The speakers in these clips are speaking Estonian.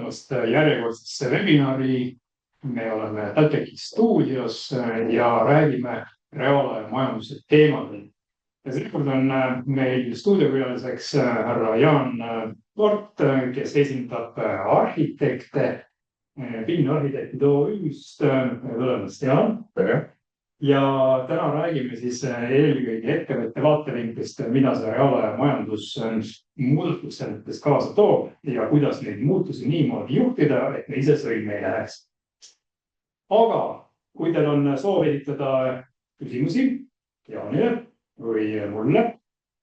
tulemast järjekordsesse webinari. Me oleme TalTechi stuudios ja räägime reaalaja majanduse teemadel. Ja seekord on meil stuudiokülaliseks härra Jaan Tort, kes esindab arhitekte PIN Arhitektid OÜ-st. Tulemast, Jaan. Ja täna räägime siis eelkõige ettevõtte vaatevinklist, mida see reaalaja majandus muudatustest kaasa toob ja kuidas neid muutusi niimoodi juhtida, et me ise sõime ei läheks. Aga kui teil on soov esitada küsimusi Jaanile või mulle,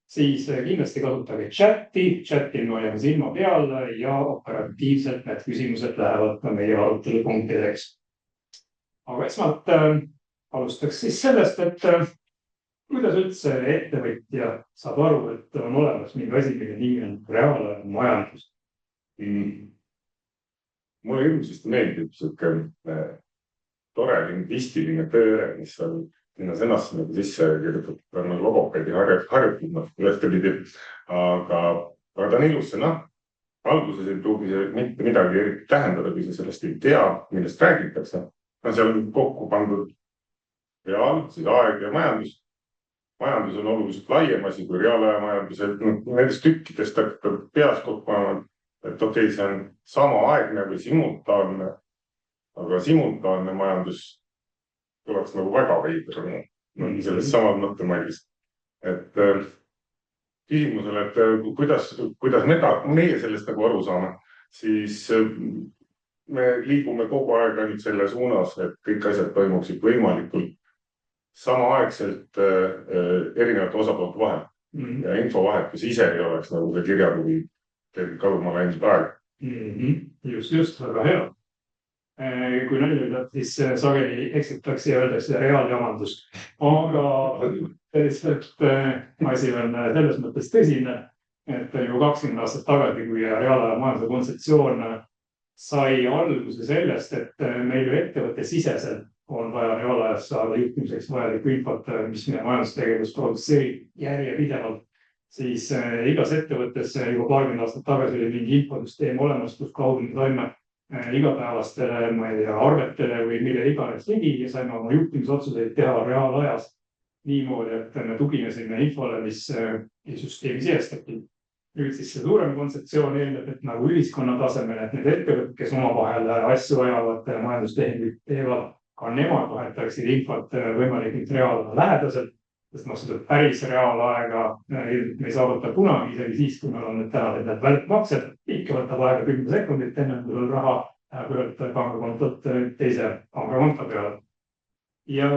siis kindlasti kasutage chati. Chatil me oleme silma peal ja operatiivselt need küsimused lähevad meie arutelupunktideks. Aga esmalt alustaks siis sellest, et kuidas üldse ettevõtja saab aru, et on olemas mingi asi, mille nimi on reaalaja majandus. Mulle ilmselt meeldib selline tore lingvistiline pööre, mis on sinna sõnasse nagu sisse kirjutatud, on logopeedi harjutud ühtepidi, aga ta on ilus sõna. Alguses ei pruugi see mitte midagi tähendada, kui sa sellest ei tea, millest räägitakse. Seal on kokku pandud reaal, siis aeg ja majandus. Majandus on oluliselt laiem asi kui reaalaja majandus. Nendest tükkidest hakkab peas kokku, et okei, see on sama aegne või simultaanne, aga simultaanne majandus tuleks nagu väga veider sellest samad mõttemallist. Et küsimusele, et kuidas meie sellest nagu aru saame, siis me liigume kogu aeg ainult selle suunas, et kõik asjad toimuksid võimalikult samaaegselt erinevate osapoolte vahel. Ja infovahetus ise ei oleks nagu see kirjakuvi kaduma läinud aeg. Just, väga hea. Kui näidata, siis sageli eksitakse ja öeldakse reaaljamandus. Aga selliselt asi on selles mõttes tõsine, et juba 20 aastat tagasi, kui reaalaja majanduse kontseptsioon sai alguse sellest, et meil ettevõtte siseselt on vaja reaalajas saada juhtimiseks vajalikku infot, mis meie majandustegevus produtseerib järjepidevalt, siis igas ettevõttes juba paarkümmend aastat tagasi oli mingi infosüsteem olemas, kus kaudu me saime igapäevastele arvetele või mille iganes ligi ja saime oma juhtimisotsuseid teha reaalajas niimoodi, et me tuginesime infole, mis süsteemi sisestati. Nüüd siis see suurem kontseptsioon eeldab, et nagu ühiskonna tasemel, et need ettevõtted, kes omavahel asju ajavad, majandustehinguid teevad, ka nemad vahetaksid infot võimalikult reaalaja lähedaselt, sest seda päris reaalaega me ei saavuta kunagi, isegi siis, kui meil on need täna need välkmaksed, ikka võtab aega 10 sekundit, enne kui sul raha pöörata pangakontot teise pangakonto peale. Ja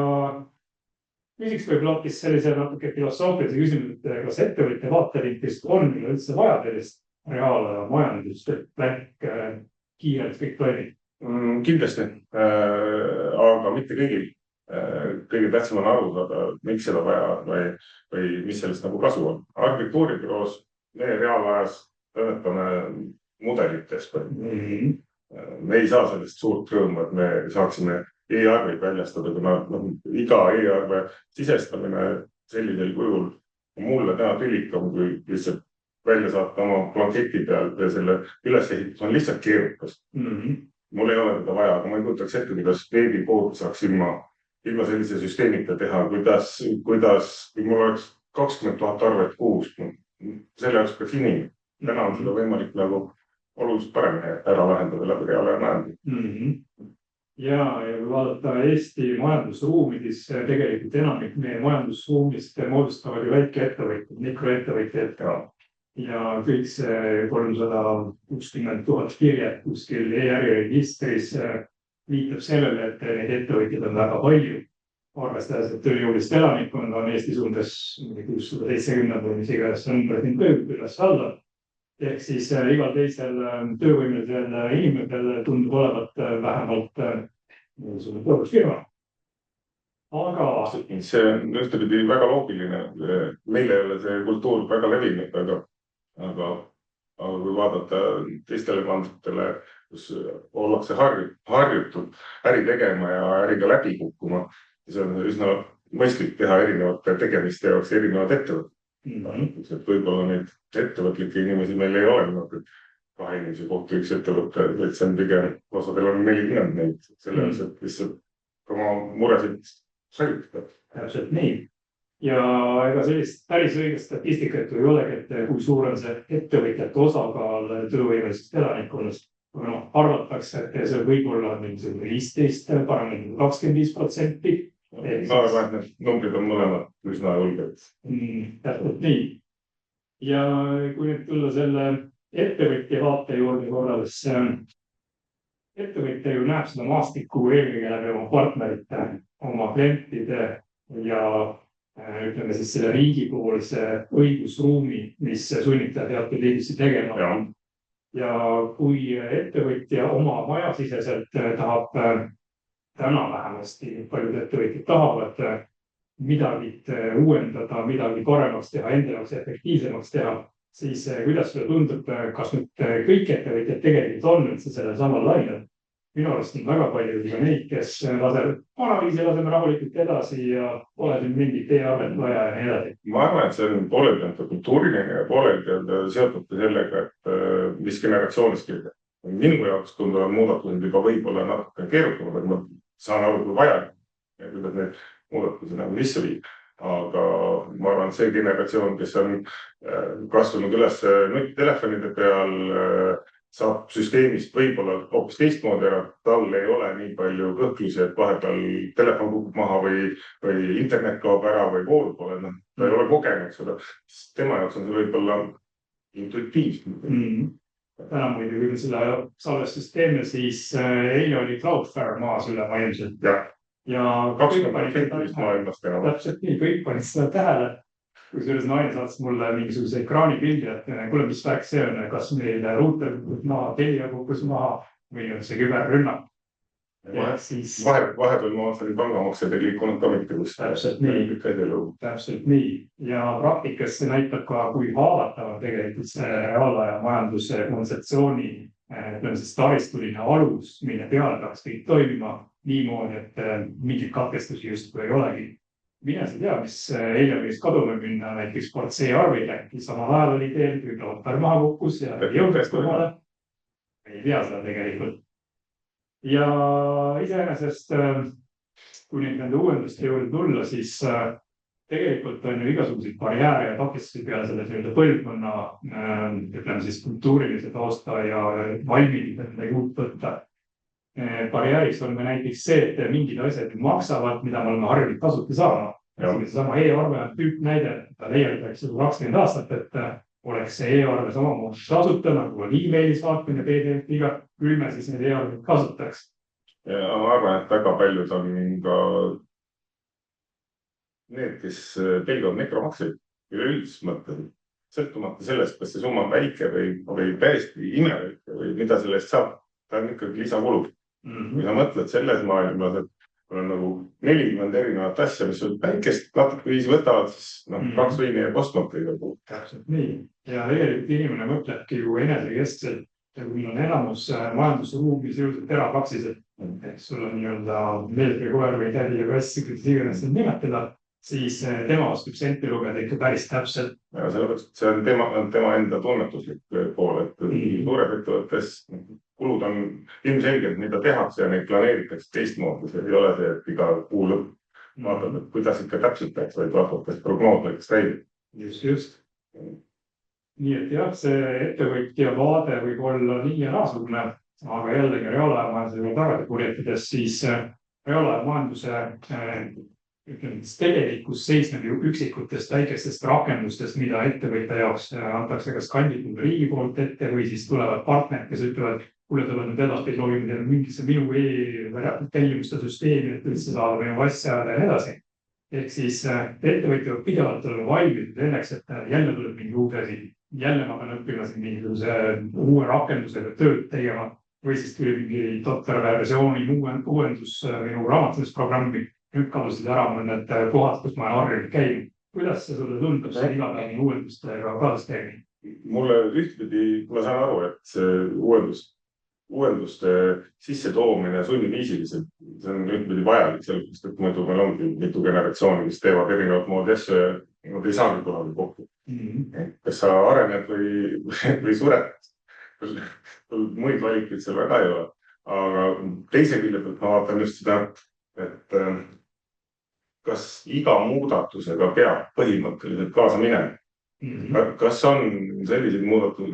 küsiks võib-olla hoopis sellise natuke filosoofilise küsimuse, et kas ettevõtja vaatevinklist on üldse vaja sellist reaalaja majandust, et välk kiirelt kõik toimib? Kindlasti, aga mitte kõigil. Kõige tähtsam on aru saada, miks seda vaja või mis sellest nagu kasu on. Arhitektuuribüroos me reaalajas töötame mudelitest. Me ei saa sellest suurt rõõmu, et me saaksime e-arveid väljastada, kuna iga e-arve sisestamine sellisel kujul mulle täna tülikam, kui lihtsalt välja saata oma blanketi peal ja selle ülesehitus on lihtsalt keerukas. Mul ei ole teda vaja, aga ma ei kutaks ette, kuidas veebipood saaks ilma sellise süsteemita teha, kuidas kui mul oleks 20 000 arvet kuus, selle jaoks peaks inimene. Täna on seda võimalik nagu oluliselt paremini ära lahendada läbi reaalaja majandus. Ja kui vaadata Eesti majandusruumides, tegelikult enamik meie majandusruumist moodustavad ju väikeettevõtjad, mikroettevõtjad ja kõik see 360 000 kirjad kuskil e-äriregistris viitab sellele, et neid ettevõtjaid on väga palju. Arvestades, et tööjõulist elanikkond on Eestis umbes 670 või mis iganes numbrid tööb üles alla. Ehk siis igal teisel töövõimelisel inimesel tundub olevat vähemalt põrusfirma. Aga see on ühtepidi väga loogiline. Meil ei ole see kultuur väga levinud, aga kui vaadata teistele mandritele, kus ollakse harjutud äri tegema ja äriga läbi kukkuma, siis on üsna mõistlik teha erinevate tegemiste jaoks erinevad ettevõtted. Võib-olla neid ettevõtlikke inimesi meil ei ole, kahe inimese kohta üks ettevõte, et see on pigem osadel on 40 neid selle jaoks, et lihtsalt oma muresid säilitada. Täpselt nii. Ja ega sellist päris õigest statistikat ei olegi, et kui suur on see ettevõtjate osakaal töövõimelisest elanikkonnast. Arvatakse, et see võib olla 15, paremini 25%. Ma arvan, et need numbrid on mõlemad üsna julged. Täpselt nii. Ja kui nüüd tulla selle ettevõtja vaate juurde korrales, ettevõtja ju näeb seda maastikku eelkõige läbi oma partnerite, oma klientide ja ütleme siis selle riigipoolse õigusruumi, mis sunnib teatud liidisi tegema. Ja kui ettevõtja oma majasiseselt tahab, täna vähemasti paljud ettevõtjad tahavad midagi uuendada, midagi paremaks teha, enda jaoks efektiivsemaks teha, siis kuidas sulle tundub, kas nüüd kõik ettevõtjad tegelikult on üldse sellel samal lainel? Minu arust on väga palju neid, kes vanaviisi laseme rahulikult edasi ja pole siin mingit e-arvet vaja ja nii edasi. Ma arvan, et see on poolelt kultuuriline ja poolelt seotud sellega, et mis generatsioonist kirja. Minu jaoks tunduvad muudatused juba võib-olla natuke keerukamad, et ma saan aru, kui vaja, kuidas need muudatused nagu sisse viib. Aga ma arvan, see generatsioon, kes on kasvanud üles nuttelefonide peal, saab süsteemist võib-olla hoopis teistmoodi ära, tal ei ole nii palju kõhklusi, et vahepeal telefon kukub maha või internet kaob ära või voolu pole. Ta ei ole kogenud seda. Tema jaoks on see võib-olla intuitiivselt. Täna muidugi selle salvestusteeme, siis eile oli Cloudflare maas üle maailmselt. Ja 20% maailmast enam. Täpselt nii, kõik panid seda tähele. Kui selles naine saatis mulle mingisuguse ekraanipildi, et kuule, mis värk see on, kas meil ruuter kukkus maha, Telia kukkus maha või on see küberrünnak. Vahepeal ma vaatasin pangamakseid ei liikunud ka mitte kus. Täpselt nii. Ja praktikas see näitab ka, kui haavatav tegelikult see reaalaja majanduse kontseptsiooni taristuline alus, mille peale peaks kõik toimima niimoodi, et mingit katkestusi justkui ei olegi. Mine sa tea, mis eile võis kaduma minna näiteks port C-arvil, äkki samal ajal oli teel, kui Cloudflare maha kukkus ja jõudest kohale. Ei tea seda tegelikult. Ja iseenesest, kui nende uuenduste juurde tulla, siis tegelikult on ju igasuguseid barjääre ja takistusi peale selle põlvkonna, ütleme siis kultuurilise tausta ja valmidused midagi uut võtta. Barjääriks on näiteks see, et mingid asjad maksavad, mida me oleme harjunud tasuta saama. Sama e-arve on tüüp näide, ta leiab 20 aastat, et oleks see e-arve samamoodi tasuta, nagu on e-maili saatmine, PDF-iga, küll me siis need e-arveid kasutaks. Ja ma arvan, et väga paljud on ka need, kes pelgavad mikromakseid üleüldises mõttes, sõltumata sellest, kas see summa on väike või täiesti imeväike või mida sellest saab, ta on ikkagi lisakulud. Kui sa mõtled selles maailmas, et on nagu 40 erinevat asja, mis sul väikest natuke viisi võtavad, siis 2 võini ja postmata igal pool. Täpselt nii. Ja tegelikult inimene mõtlebki ju enesekeskselt, kui meil on enamus majandusruumis jõudnud terapraksised, et sul on nii-öelda meelprikoer või tädi ja kass, kuidas iganes seda nimetada, siis tema oskab senti lugeda ikka päris täpselt. Ja sellepärast, see on tema enda tunnetuslik pool, et suures ettevõttes kulud on ilmselgelt, mida tehakse ja neid planeeritakse teistmoodi. See ei ole see, et iga kuu lõpp vaatab, et kuidas ikka täpselt peaks, vaid vaatab, kas prognoos näiteks täidib. Just. Nii et jah, see ettevõtja vaade võib olla nii ja naasugune, aga jällegi reaalajamajandusega tagasi purjetades, siis reaalajamajanduse tegelikus seisneb ju üksikutest väikestest rakendustest, mida ettevõtja jaoks antakse kas kanditud riigi poolt ette või siis tulevad partnerid, kes ütlevad, kuule, te olete edaspidi loogime teile mingisse minu e-tellimuste süsteemi, et üldse saada minu asja ja nii edasi. Ehk siis ettevõtjad pidevalt olema valmis selleks, et jälle tuleb mingi uud asi. Jälle ma pean õppima siin mingisuguse uue rakendusega tööd tegema või siis tuli mingi doktorversiooni uuendus minu raamatamisprogrammi. Nüüd kalusid ära mõned kohad, kus ma olen harjunud käinud. Kuidas see sulle tundub see igapäevane uuendustega kaasas käimine? Mulle ühtpidi, ma saan aru, et see uuenduste sissetoomine sunniviisiliselt, see on ühtpidi vajalik sellepärast, et muidu meil ongi mitu generatsiooni, kes teevad erinevat moodi asju ja nad ei saagi kunagi kokku. Kas sa arened või sured, muid valikuid seal väga ei ole. Aga teise külje pealt ma vaatan just seda, et kas iga muudatusega peab põhimõtteliselt kaasa minema. Kas on selliseid muudatusi,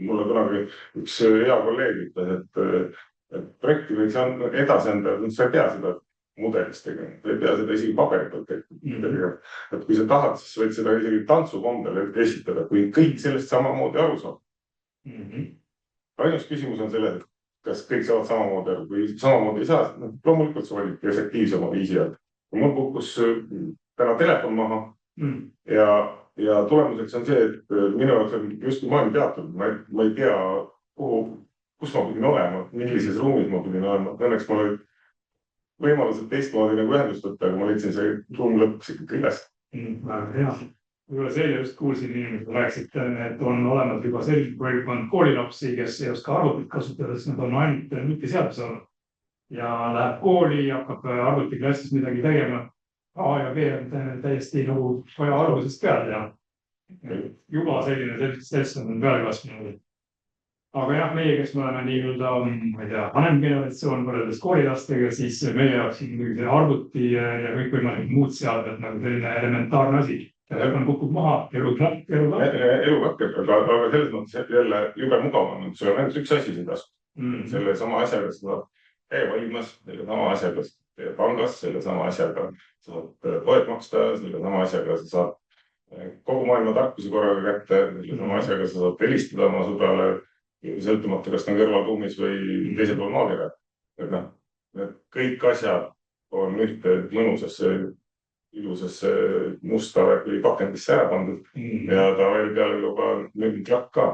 mulle kunagi üks hea kolleeg ütles, et projekti võiks edasi anda, sa ei pea seda mudelist tegema, sa ei pea seda isegi paberi pealt tegema. Et kui sa tahad, siis võid seda isegi tantsukombel esitada, kui kõik sellest samamoodi aru saab. Ainus küsimus on selles, et kas kõik saavad samamoodi aru, kui samamoodi ei saa, loomulikult sa valid efektiivsema viisi alt. Mul kukkus täna telefon maha ja tulemuseks on see, et minu jaoks on justkui maailm teatud, ma ei tea, kus ma pidin olema, millises ruumis ma pidin olema. Õnneks mul oli võimalused teistmoodi nagu ühendustada, aga ma leidsin see ruum lõpuks ikkagi üles. Väga hea. Võib-olla selle just kuulsin inimesed rääksid, et on olemas juba selline põlvkond koolilapsi, kes ei oska arvutit kasutada, sest nad on ainult nutiseaduse olnud. Ja läheb kooli, hakkab arvutiklassis midagi tegema. A ja B on täiesti nagu vaja algusest peale teha. Juba selline seltskond on peale kasvanud. Aga jah, meie, kes me oleme nii-öelda, ma ei tea, vanem generatsioon võrreldes koolilastega, siis meie jaoks see arvuti ja kõik võimalikud muud seadmed nagu selline elementaarne asi. On kukub maha, elu katkeb, aga selles mõttes jälle jube mugav on, et sul on ainult üks asi siin tasku. Selle sama asjaga sa saad e-valimas, selle sama asjaga pangas, selle sama asjaga sa saad poed maksta, selle sama asjaga sa saad kogu maailma tarkuse korraga kätte, selle sama asjaga sa saad helistada oma sõbrale, sõltumata, kas ta on kõrvalruumis või teisel pool maakera. Kõik asjad on ühte mõnusasse, ilusasse musta või pakendisse ära pandud ja ta veel peale juba mingi klakk ka.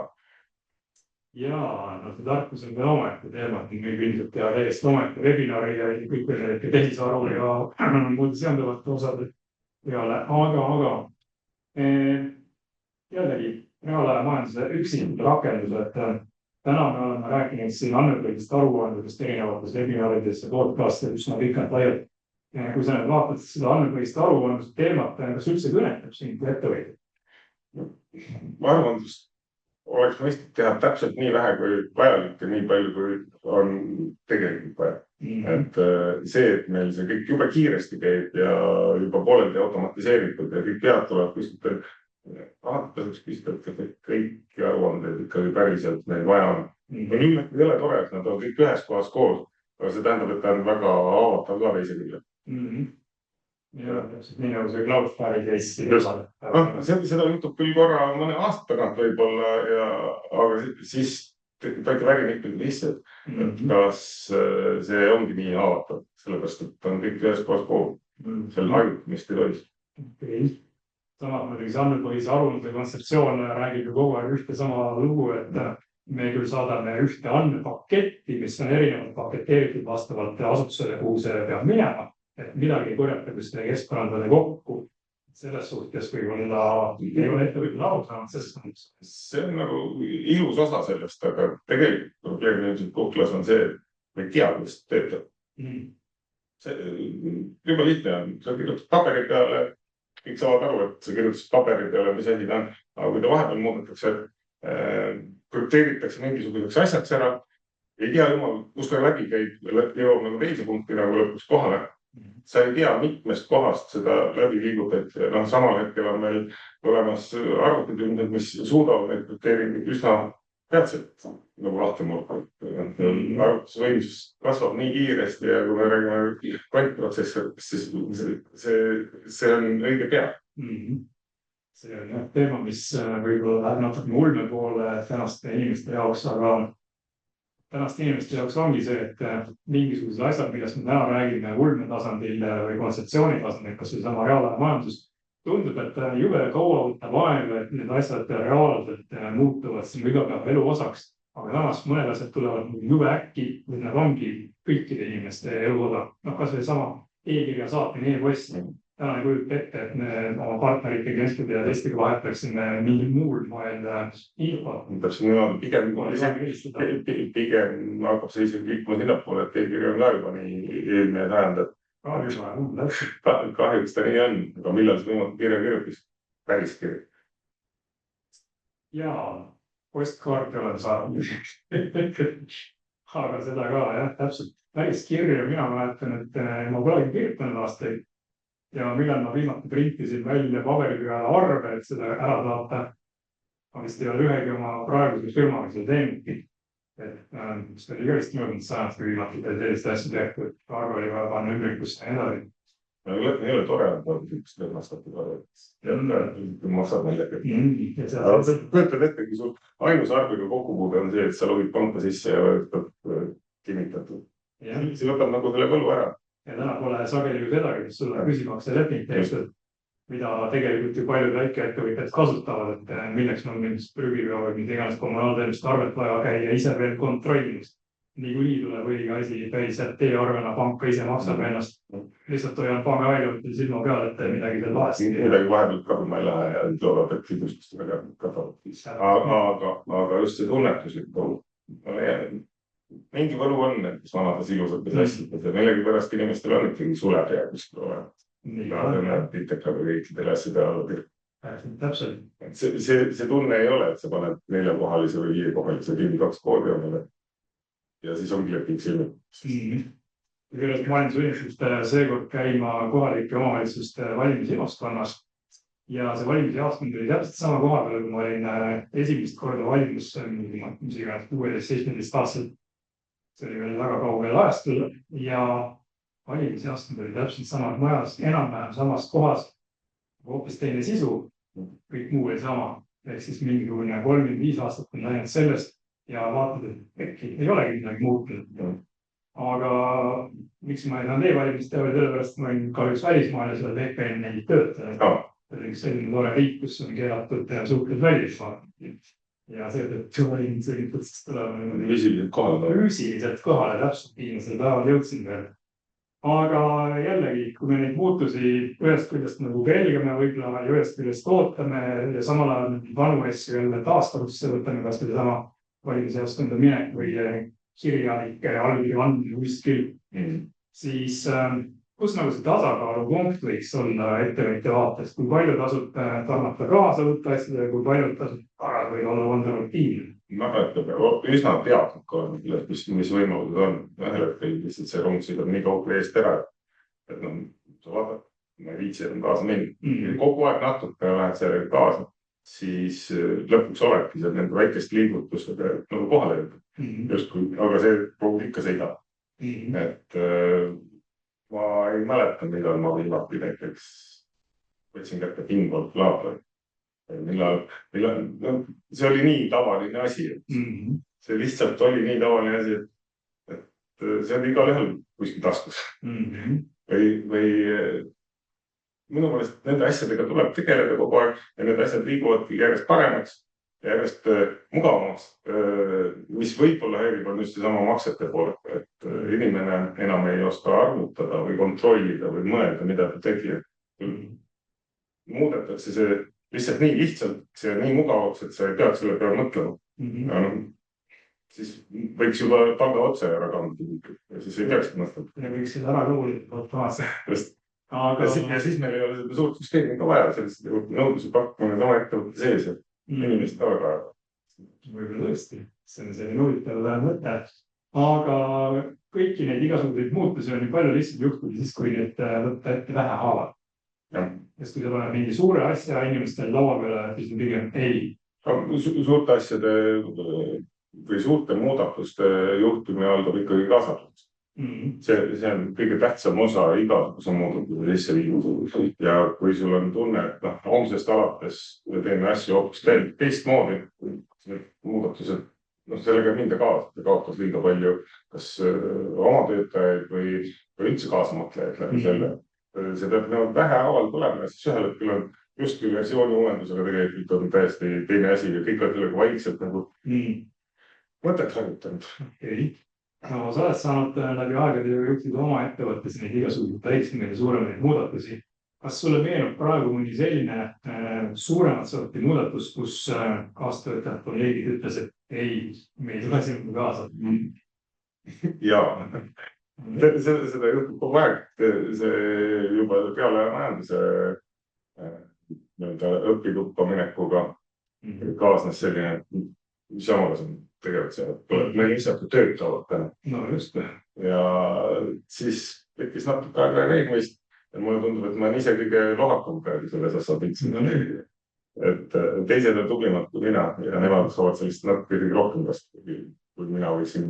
Jaa, see tarkus on veel omaette teema, et meil ilmselt teha täiesti omaette webinari ja kõik veel tehisaru ja muud seonduvate osade peale, aga jällegi reaalaja majanduse üksikud rakendused. Täna me oleme rääkinud siin andmepõhisest aruandlusest erinevates webinarides ja podcast'id üsna pikalt laialt. Kui sa nüüd vaatad seda andmepõhist aruandlust teemat, kas üldse kõnetab siin kui ettevõtjad? Aruandlust oleks mõistlik teha täpselt nii vähe kui vajalik ja nii palju, kui on tegelikult vaja. Et see, et meil see kõik jube kiiresti käib ja juba pooleldi automatiseeritud ja kõik pead tuleb kuskilt vaadatakse küsitleb, et kõik aruanded ikkagi päriselt neid vaja on. Ja nüüd ei ole tore, et nad on kõik ühes kohas koos, aga see tähendab, et ta on väga haavatav ka teise külje. Ja täpselt nii nagu see Cloudflare'i case. Seda juhtub küll korra mõne aasta tagant võib-olla, aga siis võeti värimikkud lihtsalt, et kas see ongi nii haavatav, sellepärast, et on kõik ühes kohas koos. Seal hajutamist ei tohi. Samas muidugi see andmepõhise aruandluse kontseptsioon räägib ju kogu aeg ühte sama lugu, et me küll saadame ühte andmepaketti, mis on erinevalt paketeeritud vastavalt asutusele, kuhu see peab minema, et midagi ei korjata, kus te keskpärandade kokku. Selles suhtes võib-olla ei ole ettevõtjad aru saanud sellest mõttes. See on nagu ilus osa sellest, aga tegelikult probleem ilmselt Googlas on see, et me ei tea, kuidas ta töötab. Juba lihtne on, sa kirjutad paberi peale, kõik saavad aru, et sa kirjutasid paberi peale, mis asi ta on, aga kui ta vahepeal muudetakse, krüpteeritakse mingisuguseks asjaks ära, ei tea jumal, kus ta läbi käib, jõuab nagu teise punkti nagu lõpuks kohale. Sa ei tea mitmest kohast seda läbi liigutad. Samal hetkel on meil olemas arvutitünded, mis suudavad neid krüpteeringuid üsna peatselt nagu lahti murda. Arvutusvõimsus kasvab nii kiiresti ja kui me räägime kvantprotsessorist, siis see on õige pea. See on teema, mis võib-olla läheb natuke ulme poole tänaste inimeste jaoks, aga tänaste inimeste jaoks ongi see, et mingisugused asjad, millest me täna räägime ulme tasandil või kontseptsiooni tasandil, kas või sama reaalaja majandus, tundub, et jube kaua võtab aega, et need asjad reaalselt muutuvad siin igapäeva elu osaks, aga samas mõned asjad tulevad jube äkki, või nad ongi kõikide inimeste elu osa. Kas või sama e-kirja saatmine e-post. Täna ei kujuta ette, et me oma partnerite, klientide ja teistega vahetaksime mingil muul moel info. Pigem hakkab see isegi liikuma sinnapoole, et e-kirja on ka juba nii eelmine sajand, et kahjuks ta nii on, aga millal see võimalik kirja kirjutis? Päris kirja. Jaa, postkaarti olen saanud. Aga seda ka jah, täpselt. Päris kirja mina mäletan, et ma polegi kirjutanud aastaid ja millal ma viimati printisin välja paberi peale arve, et seda ära saata. Ma vist ei ole ühegi oma praeguse firmaga seda teenudki. See oli ka vist möödunud sajast viimati sellist asja tehtud, et arve oli vaja panna ümbrikusse ja edasi. Ei ole tore, et üks lõhnastatud arve. Maksab millega. Võtad ette, kui sul ainus arvega kokkupuude on see, et sa logid panka sisse ja võtad kinnitatud. See võtab nagu selle võlu ära. Ja täna pole sageli ju sedagi, mis sulle küsimakse leping tehtud, mida tegelikult ju paljud väikeettevõtjad kasutavad, et milleks on mingist prügiga või mida iganes kommunaalteenuste arvet vaja käia ise veel kontrollimist. Niikuinii tuleb õige asi päris, et e-arvena panka ise maksab ennast. Lihtsalt hoian panga välja silma peal, et midagi seal vahest. Midagi vahepealt kaduma ei lähe ja loodab, et kindlustust väga kasvab. Aga just see tunnetuslik võlu. Mingi võlu on, et mis vanades ilusates asjades ja millegipärast inimestel on ikkagi sulepe ja kuskil olemas. Pitekaga kõikidele asjade alla. Täpselt. See tunne ei ole, et sa paned 4-kohalise või 5-kohalise kinni 2 koodi omale. Ja siis ongi leping silmi. Kõigepealt ma olin sunnitud seekord käima kohalike omavalitsuste valimisjaoskonnas ja see valimisjaoskond oli täpselt sama koha peal, kui ma olin esimest korda valimus 16-17 aastat. See oli veel väga kaugel ajastul ja valimisjaoskond oli täpselt samas majas, enam-vähem samas kohas, hoopis teine sisu, kõik muu oli sama. Ehk siis mingisugune 35 aastat on läinud sellest ja vaatad, et ei olegi midagi muutunud. Aga miks ma ei saanud e-valimist teha, sellepärast ma olin kahjuks välismaal ja seal EPN ei tööta. See oli üks selline tore riik, kus on keelatud suhtlus välismaal. Ja seetõttu olin sõlmitud tulema füüsiliselt kohale täpselt viimasel päeval jõudsin veel. Aga jällegi, kui me neid muutusi ühest küljest nagu pelgame võib-olla ja ühest küljest ootame ja samal ajal vanu asju jälle taastavusse võtame kas või sama valimisjaoskonda minek või kirjanike allkirja andmine kuskil, siis kus nagu see tasakaalupunkt võiks olla ettevõtja vaatest, kui palju tasub tarnata kaasa võtta asjadega, kui palju tasub parad või olla konservatiivne? Üsna teadlik on, mis võimalused on. Ühel hetkel lihtsalt see rong sõidab nii kaugele eest ära, et sa vaatad, ma ei viitsi enam kaasa minna. Kogu aeg natuke lähed sellega kaasa, siis lõpuks oledki seal nende väikest liigutusega nagu kohale justkui, aga see rong ikka sõidab. Et ma ei mäleta, millal ma viimati näiteks võtsin kätte pinbolt laabla. See oli nii tavaline asi. See lihtsalt oli nii tavaline asi, et see on igal ühel kuskil taskus. Või minu meelest nende asjadega tuleb tegeleda kogu aeg ja need asjad liiguvadki järjest paremaks, järjest mugavamaks, mis võib-olla häirib on just seesama maksete poole, et inimene enam ei oska arvutada või kontrollida või mõelda, mida ta tegi. Muudetakse see lihtsalt nii lihtsalt, see on nii mugavaks, et sa ei peaks selle peale mõtlema. Siis võiks juba panga otse ära kanda ja siis ei peakski mõtlema. Ja võiks seda ära luulida. Ja siis meil ei ole seda suurt süsteemi ka vaja, sellist nõudluse pakkumine sama ettevõtte sees, et inimest ka väga. Võib-olla tõesti, see on selline huvitav mõte. Aga kõiki neid igasuguseid muutusi on nii palju lihtsalt juhtuda siis, kui nüüd võtta ette vähe haavad. Sest kui sa paned mingi suure asja inimestel laua peale, siis on pigem ei. Suurte asjade või suurte muudatuste juhtumine aldab ikkagi kaasatud. See on kõige tähtsam osa igasuguse muudatuse sisse viinud. Ja kui sul on tunne, et homsest alates teeme asju hoopis teistmoodi, muudatused, sellega minda kaasa, kaotas liiga palju kas oma töötajaid või üldse kaasamõtlejaid läbi selle. See peab vähehaaval tulema ja siis ühel hetkel on justkui versiooni uuendusega tegelikult on täiesti teine asi ja kõik on sellega vaikselt nagu mõtet harjutanud. No, sa oled saanud läbi aegade juhtida oma ettevõttes neid igasuguseid väiksemaid ja suuremaid muudatusi. Kas sulle meenub praegu mõni selline suuremat sorti muudatus, kus kaastöötajad kolleegid ütles, et ei, me ei tule sinuga kaasa? Jaa, seda juhtub kogu aeg. See juba peale majanduse õpituppa minekuga kaasnes selline mis jamaga sa tegelikult seal, meil lihtsalt töötavad täna. No just. Ja siis tekkis natuke aega reegmist ja mulle tundub, et ma olen ise kõige lohakam praegu selles osas üldse. Et teised on tublimad kui mina ja nemad saavad sellist natuke rohkem kasutada, kui mina võiksin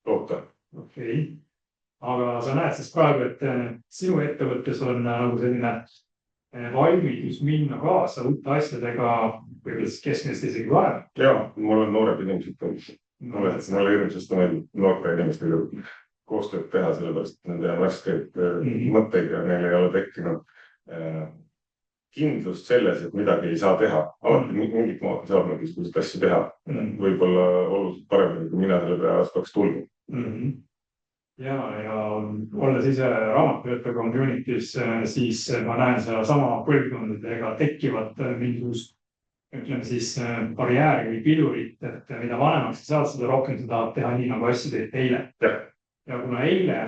loota. Okei. Aga sa näed siis praegu, et sinu ettevõttes on nagu selline valmidus minna kaasa uute asjadega võib-olla keskmist isegi varem. Jaa, mul on noored inimesed. Mulle hirmsasti meeldib noorte inimestega koostööd teha, sellepärast nende värskeid mõtteid ja neil ei ole tekkinud kindlust selles, et midagi ei saa teha. Alati mingit moodi saab mingisugust asju teha. Võib-olla oluliselt paremini, kui mina selle peale aastaks tulnud. Ja olles ise raamatupidajate community's, siis ma näen seda sama põlvkondadega tekkivat mingisugust, ütleme siis barjääri või pidurit, et mida vanemaks sa saad, seda rohkem sa tahad teha nii, nagu asju teed eile. Ja kuna eile,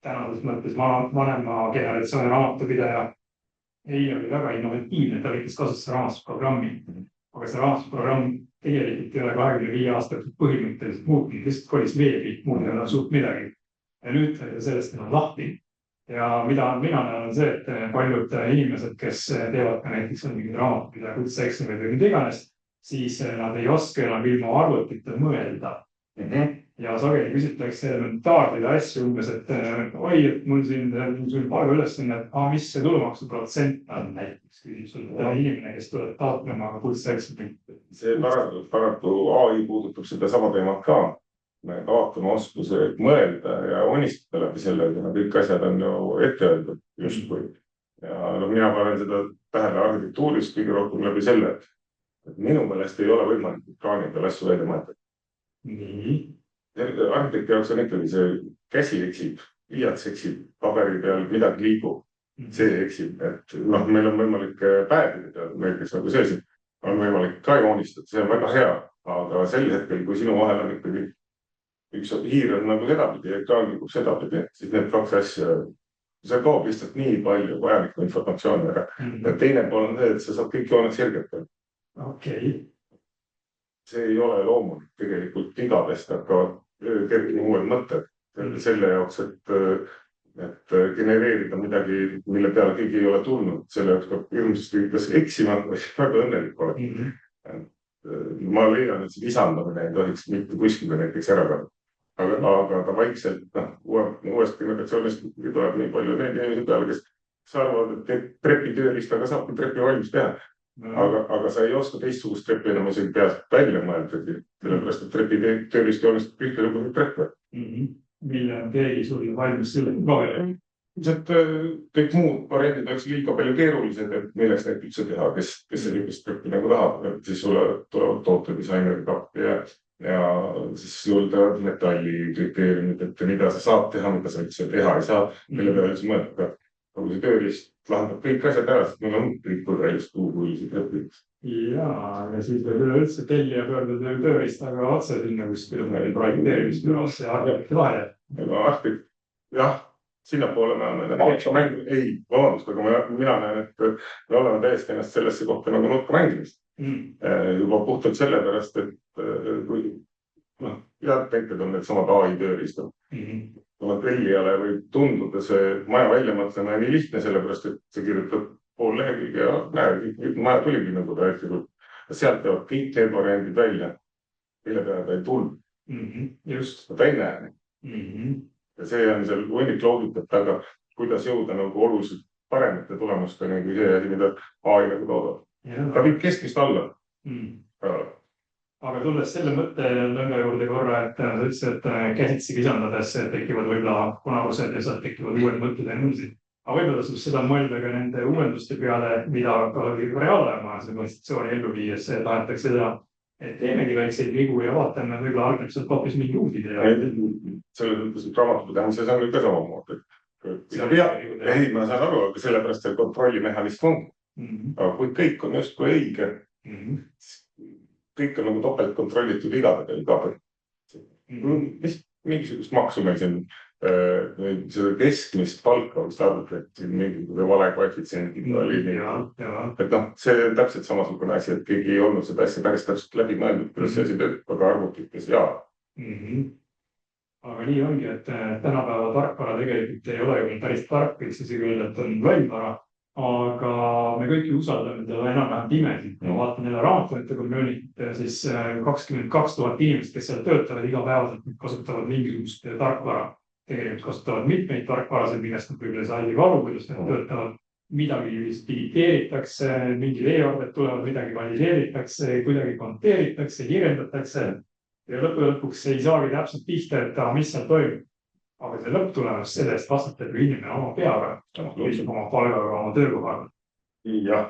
tänases mõttes vanema generatsiooni raamatupidaja, eile oli väga innovatiivne, ta võttis kasutada raamatusprogrammi. Aga see raamatusprogramm tegelikult ei ole 25 aastat põhimõtteliselt muutnud, lihtsalt kolis veebi, muud ei ole suurt midagi. Ja nüüd sellest enam lahti. Ja mida mina näen on see, et paljud inimesed, kes teevad ka näiteks mingid raamatupidaja kutseeksamid või mida iganes, siis nad ei oska enam ilma arvutita mõelda. Ja sageli küsitakse elementaarseid asju umbes, et oi, et mul siin palga ülesanne, et mis see tulumaksuprotsent on näiteks küsib inimene, kes tuleb taotlema kutseeksamit. See paraku AI puudutab seda sama teemat ka. Me kaotame oskuse mõelda ja unistada läbi selle, kuna kõik asjad on ju ette öeldud justkui. Ja mina panen seda tähele arhitektuuris kõige rohkem läbi selle, et minu meelest ei ole võimalik ekraani peal asju välja mõelda. Arhitekti jaoks on ikkagi see käsi eksib, pliiats eksib, paberi peal midagi liigub, see eksib, et meil on võimalik päevida, näiteks nagu see on võimalik ka joonistada, see on väga hea, aga sel hetkel, kui sinu vahel on ikkagi üks hiir on nagu sedapidi ja ekraan liigub sedapidi, siis need kaks asja, see kaob lihtsalt nii palju vajalikku informatsiooni ära. Ja teine pool on see, et sa saad kõik jooned selgelt. Okei. See ei ole loomulik, tegelikult igavest hakkavad kerkima uued mõtted selle jaoks, et genereerida midagi, mille peale keegi ei ole tulnud. Selle jaoks peab ilmselt kas eksima, väga õnnelik olla. Ma leian, et see lisandamine ei tohiks mitte kuskile näiteks ära kanda. Aga ta vaikselt uuest generatsioonist tuleb nii palju neid inimesi peale, kes arvavad, et trepitööristaga saabki trepi valmis teha. Aga sa ei oska teistsugust treppi enam isegi peast välja mõelda, sellepärast, et trepitöörist joonistab kõik lõpunud treppe. Mille on keegi sul valmis selle kavel? Kõik muud variandid oleks liiga palju keerulised, et milleks neid üldse teha, kes sellist treppi nagu tahab, et siis sulle tulevad tootedisaineri kappi ja siis juurde metalli kriteeriumid, et mida sa saad teha, mida sa üldse teha ei saa, mille peale üldse mõelda. Aga see töörist lahendab kõik asjad ära, sest meil on kõik põhjast kuhuhuilisi treppides. Ja siis üleüldse tellija pöörduda tööristaga otse sinna kuskil projekteerimisbürosse ja arvati vahele. Arhitekt, jah, sinnapoole me oleme vabandust, aga mina näen, et me oleme täiesti ennast sellesse kohta nagu nurka mängimist. Juba puhtalt sellepärast, et kui head näited on need samad AI tööriistad. Tellijale võib tunduda see maja välja mõtlema nii lihtne, sellepärast, et see kirjutab pool lehekülge ja maja tuligi nagu ta ette. Sealt teevad kõik need variandid välja, mille peale ta ei tulnud. Just. Ta ei näe. Ja see on seal hunnik loogikat, aga kuidas jõuda nagu oluliselt paremate tulemusteni kui see, mida AI nagu toodab. Ta viib keskmist alla. Aga tulles selle mõtte lõnga juurde korra, et sa ütlesid, et käsitsi kisandades tekivad võib-olla kunagused ja sealt tekivad uued mõtted ja nõusid. Aga võib-olla saab seda mõelda ka nende uuenduste peale, mida ka reaalajamas konstitutsiooni ellu viies tahetakse seda, et teemegi väikseid vigu ja vaatame, võib-olla algab sealt hoopis mingi uus idea. Selles mõttes, et raamatupidamises on ka samamoodi. Ei, ma saan aru, aga sellepärast see kontrollimehhanism on. Aga kui kõik on justkui õige, kõik on nagu topelt kontrollitud vigadega iga päev. mingisugust maksu meil siin seda keskmist palka vist arvutati mingi vale koefitsiendi oli. Et noh, see on täpselt samasugune asi, et keegi ei olnud seda asja päris täpselt läbi mõeldud, kuidas see asi töötab, aga arvutites jaa. Aga nii ongi, et tänapäeva tarkvara tegelikult ei ole ju päris tark, võiks isegi öelda, et on lollvara, aga me kõik usaldame teda enam-vähem pimesid. Ma vaatan jälle Raamatuite Communit, siis 22 000 inimest, kes seal töötavad igapäevaselt, kasutavad mingisugust tarkvara. Tegelikult kasutavad mitmeid tarkvarasid, millest nad võib-olla sai varu, kuidas nad töötavad. Midagi digiteeritakse, mingid e-arved tulevad, midagi valideeritakse, kuidagi konteeritakse, kiirendatakse. Ja lõpuks ei saagi täpselt pihta, et mis seal toimub. Aga see lõpptulemus sellest vastutab ju inimene oma peaga, oma palgaga, oma töökohaga. Jah,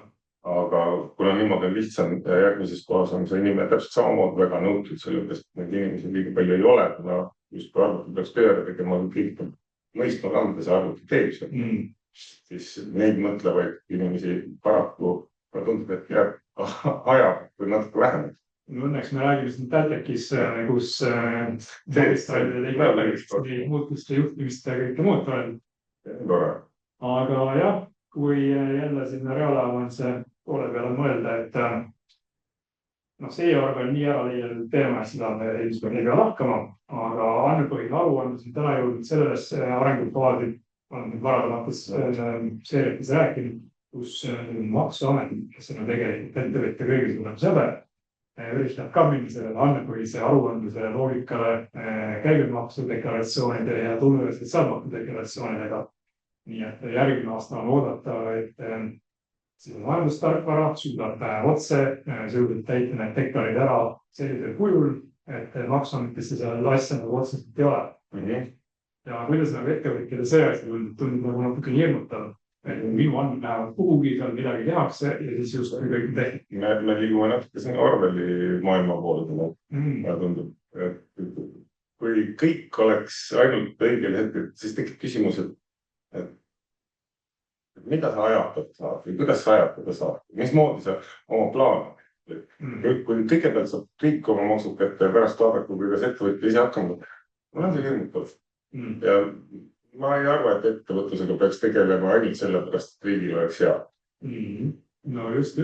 aga kuna niimoodi on lihtsam järgmises kohas on see inimene täpselt samamoodi väga nõutud, sellepärast neid inimesi liiga palju ei ole, kuna just kui arvuti peaks tööle tegema, kõik mõistma ka, mida see arvuti teeb. Siis neid mõtlevaid inimesi paraku tundub, et jääb ajab või natuke vähem. Õnneks me räägime siin TalTechis, kus muutuste juhtimist ja kõike muud toredab. Aga jah, kui jälle sinna reaalajamanse poole peale mõelda, et see e-arve on nii ära leianud teema, et seda me ilmselt ei pea lahkama, aga andmepõhine aruandlus on täna jõudnud sellesse arengufaasi, on varasemates seeriates rääkinud, kus maksuamet, kes on tegelikult ettevõtja kõige suurem sõber, üritab ka minna sellele andmepõhise aruandluse loogikale käibemaksu deklaratsioonide ja tulude sotsiaalmaksu deklaratsioonidega. Nii et järgmine aasta on oodata, et see majandustarkvara suudab otse sõudult täita need deklarid ära sellisel kujul, et maksuametisse seal asja nagu otseselt ei ole. Ja kuidas nagu ettevõtjale see asja tundub nagu natuke hirmutav. Minu andmed lähevad kuhugi, seal midagi tehakse ja siis just kõik tehti. Me liigume natuke sinna Orwelli maailma poole. Tundub, et kui kõik oleks ainult õigel hetkel, siis tekib küsimus, et mida sa ajatada saad või kuidas sa ajatada saad, mismoodi sa oma plaan. Kui kõigepealt saab kõik oma maksud kätte ja pärast vaadata, kuidas ettevõtja ise hakkama, mul on see hirmutav. Ja ma ei arva, et ettevõtlusega peaks tegelema ainult sellepärast, et riigil oleks hea. No just.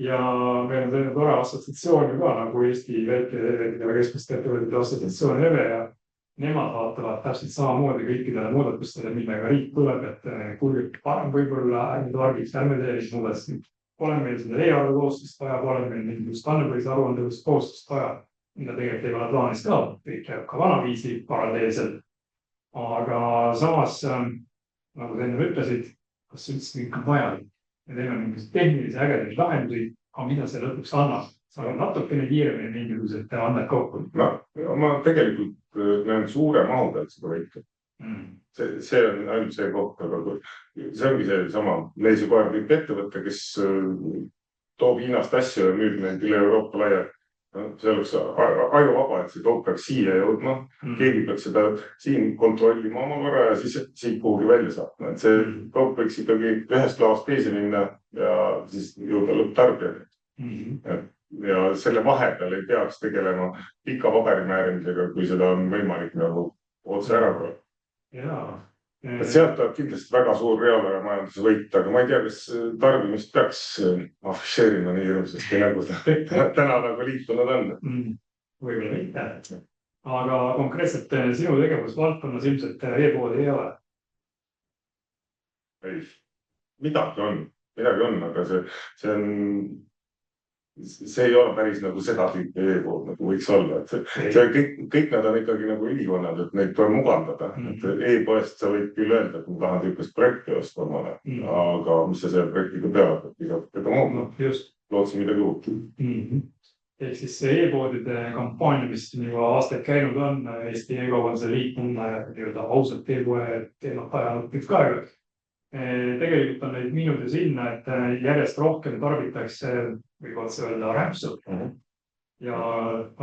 Ja meil on selline tore assotsiatsioon ju ka nagu Eesti väike keskmiste ettevõtjate assotsiatsioon EVE ja nemad vaatavad täpselt samamoodi kõikidele muudatustele, millega riik tuleb, et kulgeb parem võib-olla ärme targiks, ärme teelis muudest. Pole meil seda e-arve koostust vaja, pole meil mingisugust andmepõhise aruandlust koostust vaja, mida tegelikult ei ole plaanis ka, kõik jääb ka vanaviisi paralleelselt. Aga samas, nagu sa enne ütlesid, kas üldse kõik on vajalik. Ja teeme mingid tehnilisi ägedaid lahendusi, aga mida see lõpuks annab? Sa on natukene kiiremini mingisugused andmed kokku. Ma tegelikult näen suure mahu pealt seda võitu. See on ainult see koht, aga see ongi see sama leisikoer võib ettevõte, kes toob Hiinast asju ja müüb neid üle Euroopa laia. See oleks ajuvaba, et see kaup peaks siia jõudma. Keegi peaks seda siin kontrollima oma korra ja siis siit kuhugi välja saatma. Et see kaup võiks ikkagi ühest laost teise minna ja siis jõuda lõpptarbijani. Ja selle vahepeal ei peaks tegelema pika paberimäärimisega, kui seda on võimalik nagu otse ära korra. Sealt tuleb kindlasti väga suur reaalaja majanduse võit, aga ma ei tea, kas tarbimist peaks afišeerima nii hirmsasti, nagu täna nagu liitunud on. Võib-olla mitte. Aga konkreetselt sinu tegevusvaldkonnas ilmselt e-poodi ei ole? Ei, midagi on, aga see ei ole päris nagu seda tüüpi e-pood nagu võiks olla. Kõik nad on ikkagi nagu ülikonnad, et neid tuleb mugandada. E-poest sa võid küll öelda, et ma tahan tüüpist projekti osta omale, aga mis sa selle projektiga peavad, et iga muud. Lootsin midagi uut. Ehk siis see e-poodide kampaania, mis juba aastaid käinud on, Eesti e-kaubanduse liit on ausalt e-poe teemat ajanud pikka aega. Tegelikult on neid viinud ju sinna, et järjest rohkem tarbitakse võib otse öelda rämpsu. Ja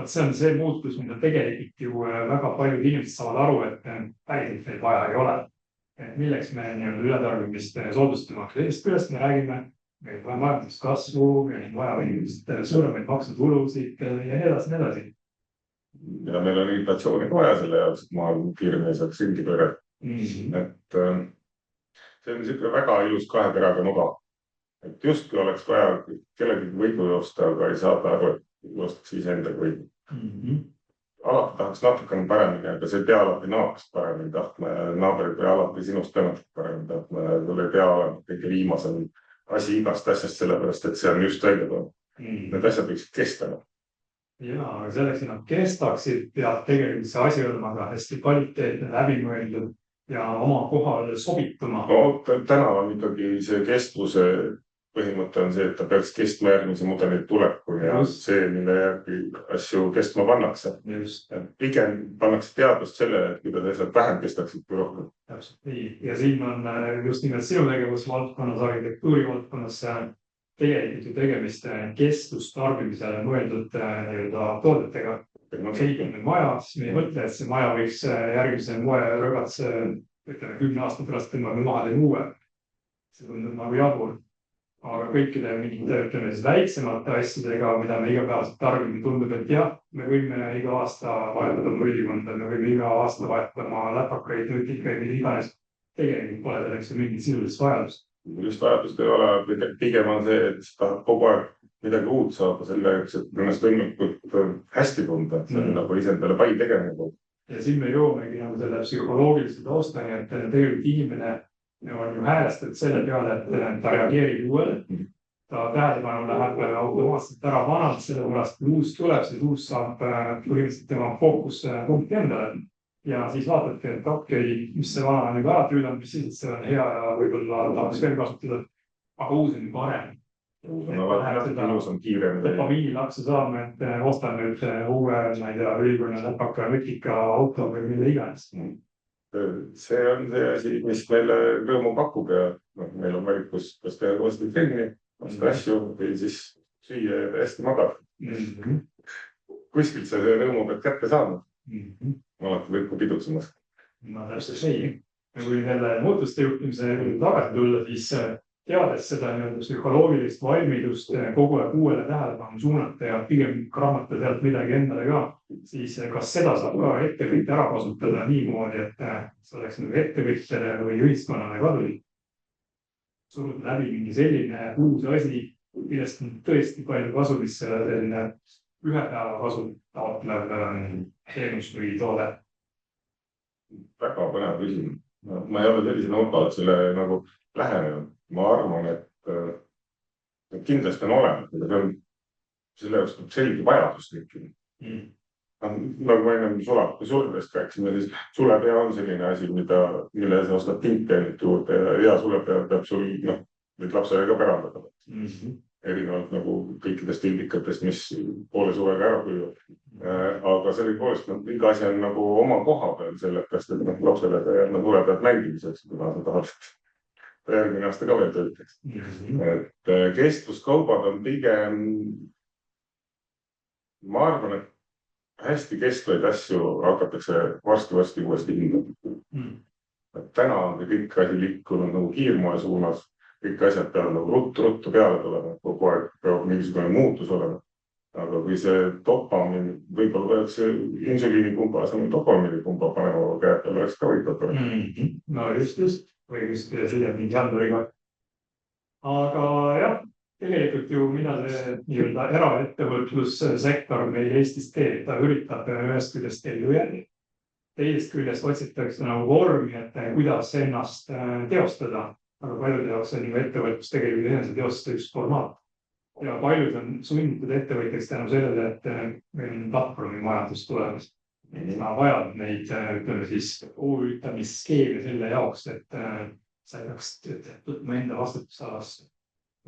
see on see muutus, mida tegelikult ju väga paljud inimesed saavad aru, et päriselt meil vaja ei ole. Milleks me ületarbimist soodustama. Teisest küljest me räägime, meil on vaja majanduskasvu, meil on vaja suuremaid maksutulusid ja nii edasi. ja meil on inflatsiooni ka vaja selle jaoks, et maailm kiiremini saaks ringi pöörata. Et see on niisugune väga ilus kahe teraga nuga. Et justkui oleks vaja kellegi võidu joosta, aga ei saada aru, et joostaks iseendaga võidu. Alati tahaks natukene paremini, aga see ei pea alati naabrist paremini tahtma ja naaber ei pea alati sinust natuke paremini tahtma ja sul ei pea olema kõige viimasel asi igast asjast sellepärast, et see on just välja tulnud. Need asjad võiksid kesta. Ja, aga selleks, et nad kestaksid, peab tegelikult see asi olema ka hästi kvaliteetne, läbimõeldud ja oma kohale sobituma. Täna on ikkagi see kestvuse põhimõte on see, et ta peaks kestma järgmise mudeli tulekuni ja see, mille järgi asju kestma pannakse. Pigem pannakse teadvust sellele, et kuidas asjad vähem kestaksid kui rohkem. Täpselt nii. Ja siin on just nimelt sinu tegevusvaldkonnas, arhitektuuri valdkonnas tegelikult ju tegemist kestvustarbimisele mõeldud toodetega. Ehitame maja, siis me ei mõtle, et see maja võiks järgmise moe rõgatse 10 aastat pärast tõmbame maha teeme uue. See tundub nagu jabur. Aga kõikide mingite väiksemate asjadega, mida me igapäevaselt tarbime, tundub, et jah, me võime iga aasta vahetada nullikonda, me võime iga aasta vahetada oma läpakaid, nutikaid, mida iganes. Tegelikult pole selleks mingit sisulist vajadust. Just vajadust ei ole, pigem on see, et tahab kogu aeg midagi uut saada selleks, et ennast võimalikult hästi tunda, et see on nagu isendale pai tegemine. Ja siin me joomegi nagu selle psühholoogilise taustani, et tegelikult inimene on ju häälestatud selle peale, et ta reageerib uuele. Ta tähelepanu läheb automaatselt ära vanalt, sellepärast kui uus tuleb, siis uus saab põhimõtteliselt tema fookuspunkti endale. Ja siis vaatadki, et okei, mis see vana on juba ära tüüdanud, mis siis see on hea ja võib-olla tahaks veel kasutada, aga uus on juba parem. Ilus on kiirem. Dopamiinilapse saame, et ostan nüüd uue, ma ei tea, ülikonna läpaka, nutika auto või mida iganes. See on see asi, mis meile rõõmu pakub ja meil on valikus, kas teha koostööd trenni, osta asju või siis süüa ja hästi magada. Kuskilt see rõõmu peab kätte saama. Alati võiku pidutsemas. No täpselt nii. Kui selle muutuste juhtimise tagasi tulla, siis teades seda psühholoogilist valmidust kogu aeg uuele tähelepanu suunata ja pigem krammata sealt midagi endale ka, siis kas seda saab ka ettevõtja ära kasutada niimoodi, et see oleks ettevõtjale või ühiskonnale kasulik. Suruda läbi mingi selline uus asi, millest on tõesti palju kasu, mis selline ühe päeva kasu taotlev teenus või toode. Väga põnev küsimus. Ma ei ole sellise nurgalt selle nagu lähenenud. Ma arvan, et kindlasti on olemas, aga selle jaoks tuleb selge vajadus tekkida. Nagu ma enne sulepidest rääkisime, siis sulepea on selline asi, mille sa ostad tinteenit juurde ja sulepea peab sul nüüd lapsele ka pärandada. Erinevalt nagu kõikidest tildikatest, mis poole suvega ära kuivad. Aga selle poolest iga asi on nagu oma koha peal sellepärast, et lapsele sulepead mängimiseks, kuna sa tahad järgmine aasta ka veel töötaks. Et kestvuskaubad on pigem, ma arvan, et hästi kestvaid asju hakatakse varsti uuesti hindama. Täna on kõik asi liikunud nagu kiirmoe suunas, kõik asjad peavad nagu ruttu peale tulema, kogu aeg peab mingisugune muutus olema. Aga kui see dopamiin, võib-olla peaks insuliinipumba asemel dopamiinipumba panema käed peale, oleks ka võitlata. No just. Või just siia mingi janduriga. Aga jah, tegelikult ju mida see eraettevõtlussektor meil Eestis teeb, ta üritab ühest küljest ellu jääda. Teisest küljest otsitakse nagu vormi, et kuidas ennast teostada. Aga paljude jaoks on ju ettevõtlus tegelikult enese teostada üks formaat. Ja paljud on sunnitud ettevõtjaks tänu sellele, et meil on platvormi majandus tulemas. Sa vajad neid, ütleme siis, uuritamiskeeme selle jaoks, et sa ei peaks võtma enda vastutusalasse.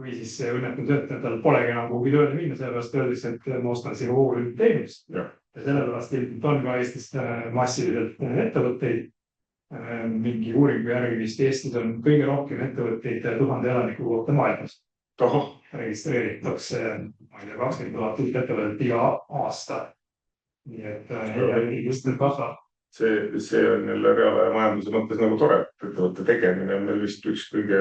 Või siis see õnnetum töötaja, tal polegi enam kuhugi tööle minna, sellepärast öeldes, et ma ostan siin uurimisteenust. Ja sellepärast on ka Eestis massiliselt ettevõtteid. Mingi uuringu järgi vist Eestis on kõige rohkem ettevõtteid 1000 elaniku kohta maailmas. Registreeritakse 20 000 uut ettevõtet iga aasta. Nii et just kasvab. see on jälle reaalaja majanduse mõttes nagu tore, et ettevõtte tegemine on meil vist üks kõige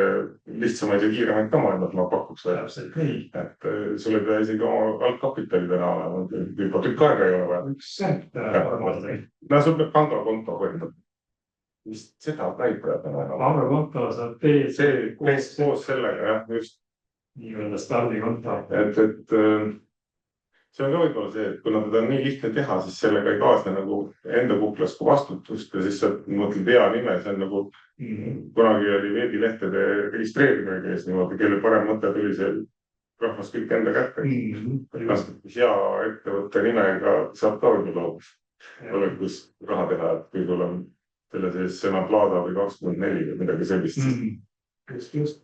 lihtsamaid ja kiiremaid ka maailmas, ma pakuks välja. Täpselt nii. Et sul ei pea isegi oma algkapitali täna olema, juba tükk aega ei ole vaja. Üks sent formaalselt. No sul peab pangakonto hoida. Vist seda ka ei pea täna enam. Pangakonto saab teed. See koos sellega, jah, just. Nii-öelda stardikonto. Et see on ka võib-olla see, et kuna teda on nii lihtne teha, siis sellega ei kaasne nagu enda kuklas kui vastutust ja siis sa mõtled hea nime, see on nagu kunagi oli veebilehtede registreerimine käes niimoodi, kelle parem mõte tuli see rahvas kõik enda kätte. Hea ettevõtte nimega saab ka võib-olla olekus raha teha, et kui sul on selle sees sõna Plaza või 24 või midagi sellist. Just.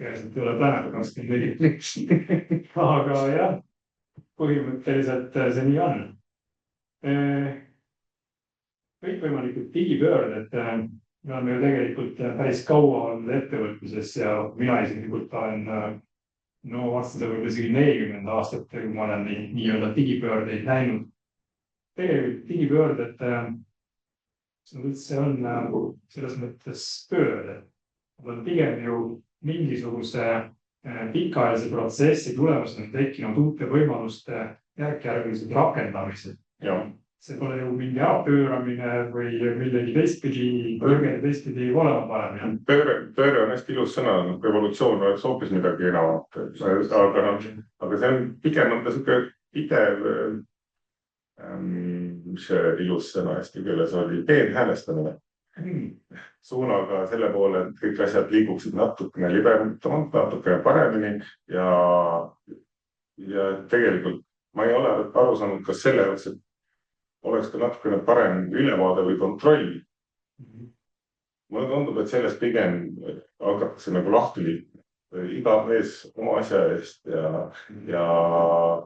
Käeselt ei ole täna 24. Aga jah, põhimõtteliselt see nii on. Kõikvõimalikud digipöörded, me oleme ju tegelikult päris kaua olnud ettevõtluses ja mina isiklikult olen aastase võib-olla isegi 40 aastat, kui ma olen nii-öelda digipöördeid näinud. Tegelikult digipöörded see on selles mõttes pöörde. On pigem ju mingisuguse pikaajalise protsessi tulemusena tekkinud uute võimaluste järk-järgulised rakendamised. See pole ju mingi pööramine või millegi teistpidi, teistpidi olema panemine. Pööre on hästi ilus sõna, revolutsioon oleks hoopis midagi enamat. Aga see on pigem on ta siuke pidev, see ilus sõna hästi keeles oli peenhäälestamine. Suunaga selle poole, et kõik asjad liiguksid natukene liberamalt, natukene paremini ja tegelikult ma ei ole aru saanud, kas selle jaoks, et oleks ka natukene parem ülevaade või kontroll. Mulle tundub, et sellest pigem hakatakse nagu lahti liikuma. Iga mees oma asja eest ja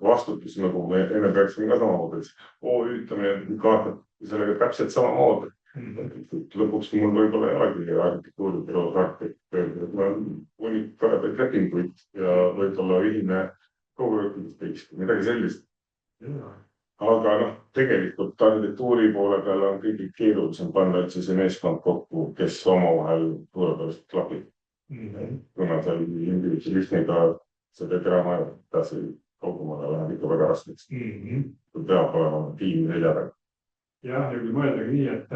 vastutus, nagu me enne peaksime ka samamoodi. Hüütamine kaotab sellega täpselt samamoodi. Lõpuks mul võib-olla ei olegi arhitektuuribüroo arhitekt. Ma olen toredaid lepinguid ja võib-olla ühine kogujuhtimisteist, midagi sellist. Aga tegelikult arhitektuuri poole peal on kõige keerulisem panna üldse see meeskond kokku, kes omavahel suurepäraselt klapib. Kuna seal individualismiga see teeb eramaja, edasi kaugemale läheb ikka väga raskeks. Peab olema tiim seljaga. Jah, ja kui mõeldagi nii, et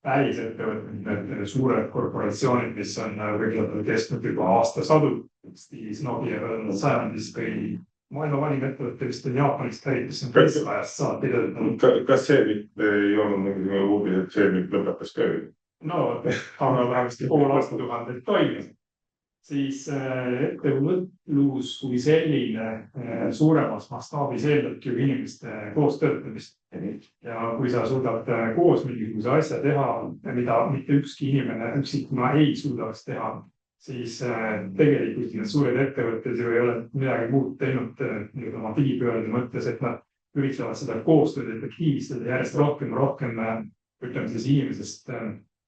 päris ettevõtted, need suured korporatsioonid, mis on võib-olla kestnud juba aastasadu, stiilis Nokia sajandist või maailma vanim ettevõtte vist on Jaapanist pärit, mis on Tesla-ajast saati töötanud. Kas see ei olnud mingi uudis, et see nüüd lõpetas töö? No, aga vähemasti pool aastatuhandet toimis. Siis ettevõtlus kui selline suuremas mastaabis eeldabki ju inimeste koos töötamist. Ja kui sa suudad koos mingisuguse asja teha, mida mitte ükski inimene üksikuna ei suudaks teha, siis tegelikult need suured ettevõtted ju ei ole midagi muud teinud oma digipöörde mõttes, et nad üritavad seda koostööd efektiivistada järjest rohkem, ütleme siis inimesest,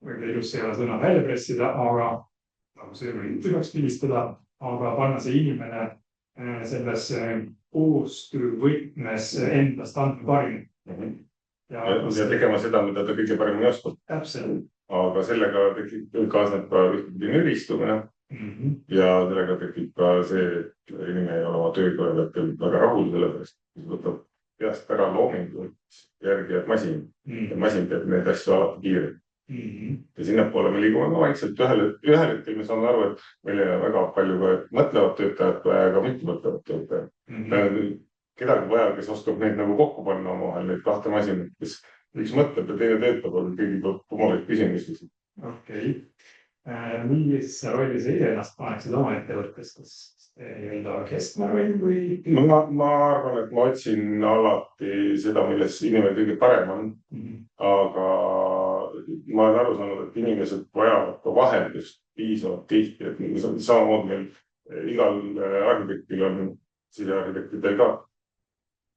võib-olla ilus ei ole sõna välja pressida, aga nagu see võib tühjaks pilistada, aga panna see inimene selles koostöövõtmes endast andma parim. Ja tegema seda, mida ta kõige paremini oskab. Täpselt. Aga sellega kaasneb ka ühtpidi nüristumine ja sellega tekib ka see, et inimene ei ole oma tööga väga rahul sellepärast, mis võtab peast ära loomingu järgi, et masin. Ja masin teeb neid asju alati kiirelt. Ja sinnapoole me liigume ka vaikselt. Ühel hetkel me saame aru, et meil ei ole väga palju mõtlevat töötajat ja ka mitte mõtlevat töötajat. Kedagi vaja, kes oskab neid nagu kokku panna omavahel, neid kahte masinat, kes üks mõtleb ja teine töötab, aga keegi tuleb omaleid küsimusi. Okei. Millise rolli sa ise ennast paneksid oma ettevõttes, kas nii-öelda keskma roll või? Ma arvan, et ma otsin alati seda, milles inimene kõige parem on. Aga ma olen aru saanud, et inimesed vajavad ka vahendust piisavalt tihti, et samamoodi meil igal arhitektil on, sisearhitektidel ka,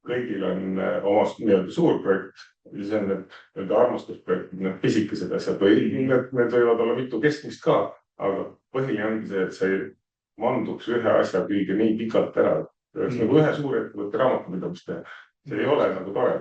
kõigil on omast nii-öelda suur projekt, siis on need armastusprojektid, need pisikesed asjad või need võivad olla mitu keskmist ka, aga põhiline ongi see, et see manduks ühe asja külge nii pikalt ära, et oleks nagu ühe suure ettevõtte raamatupidamist teha. See ei ole nagu tore.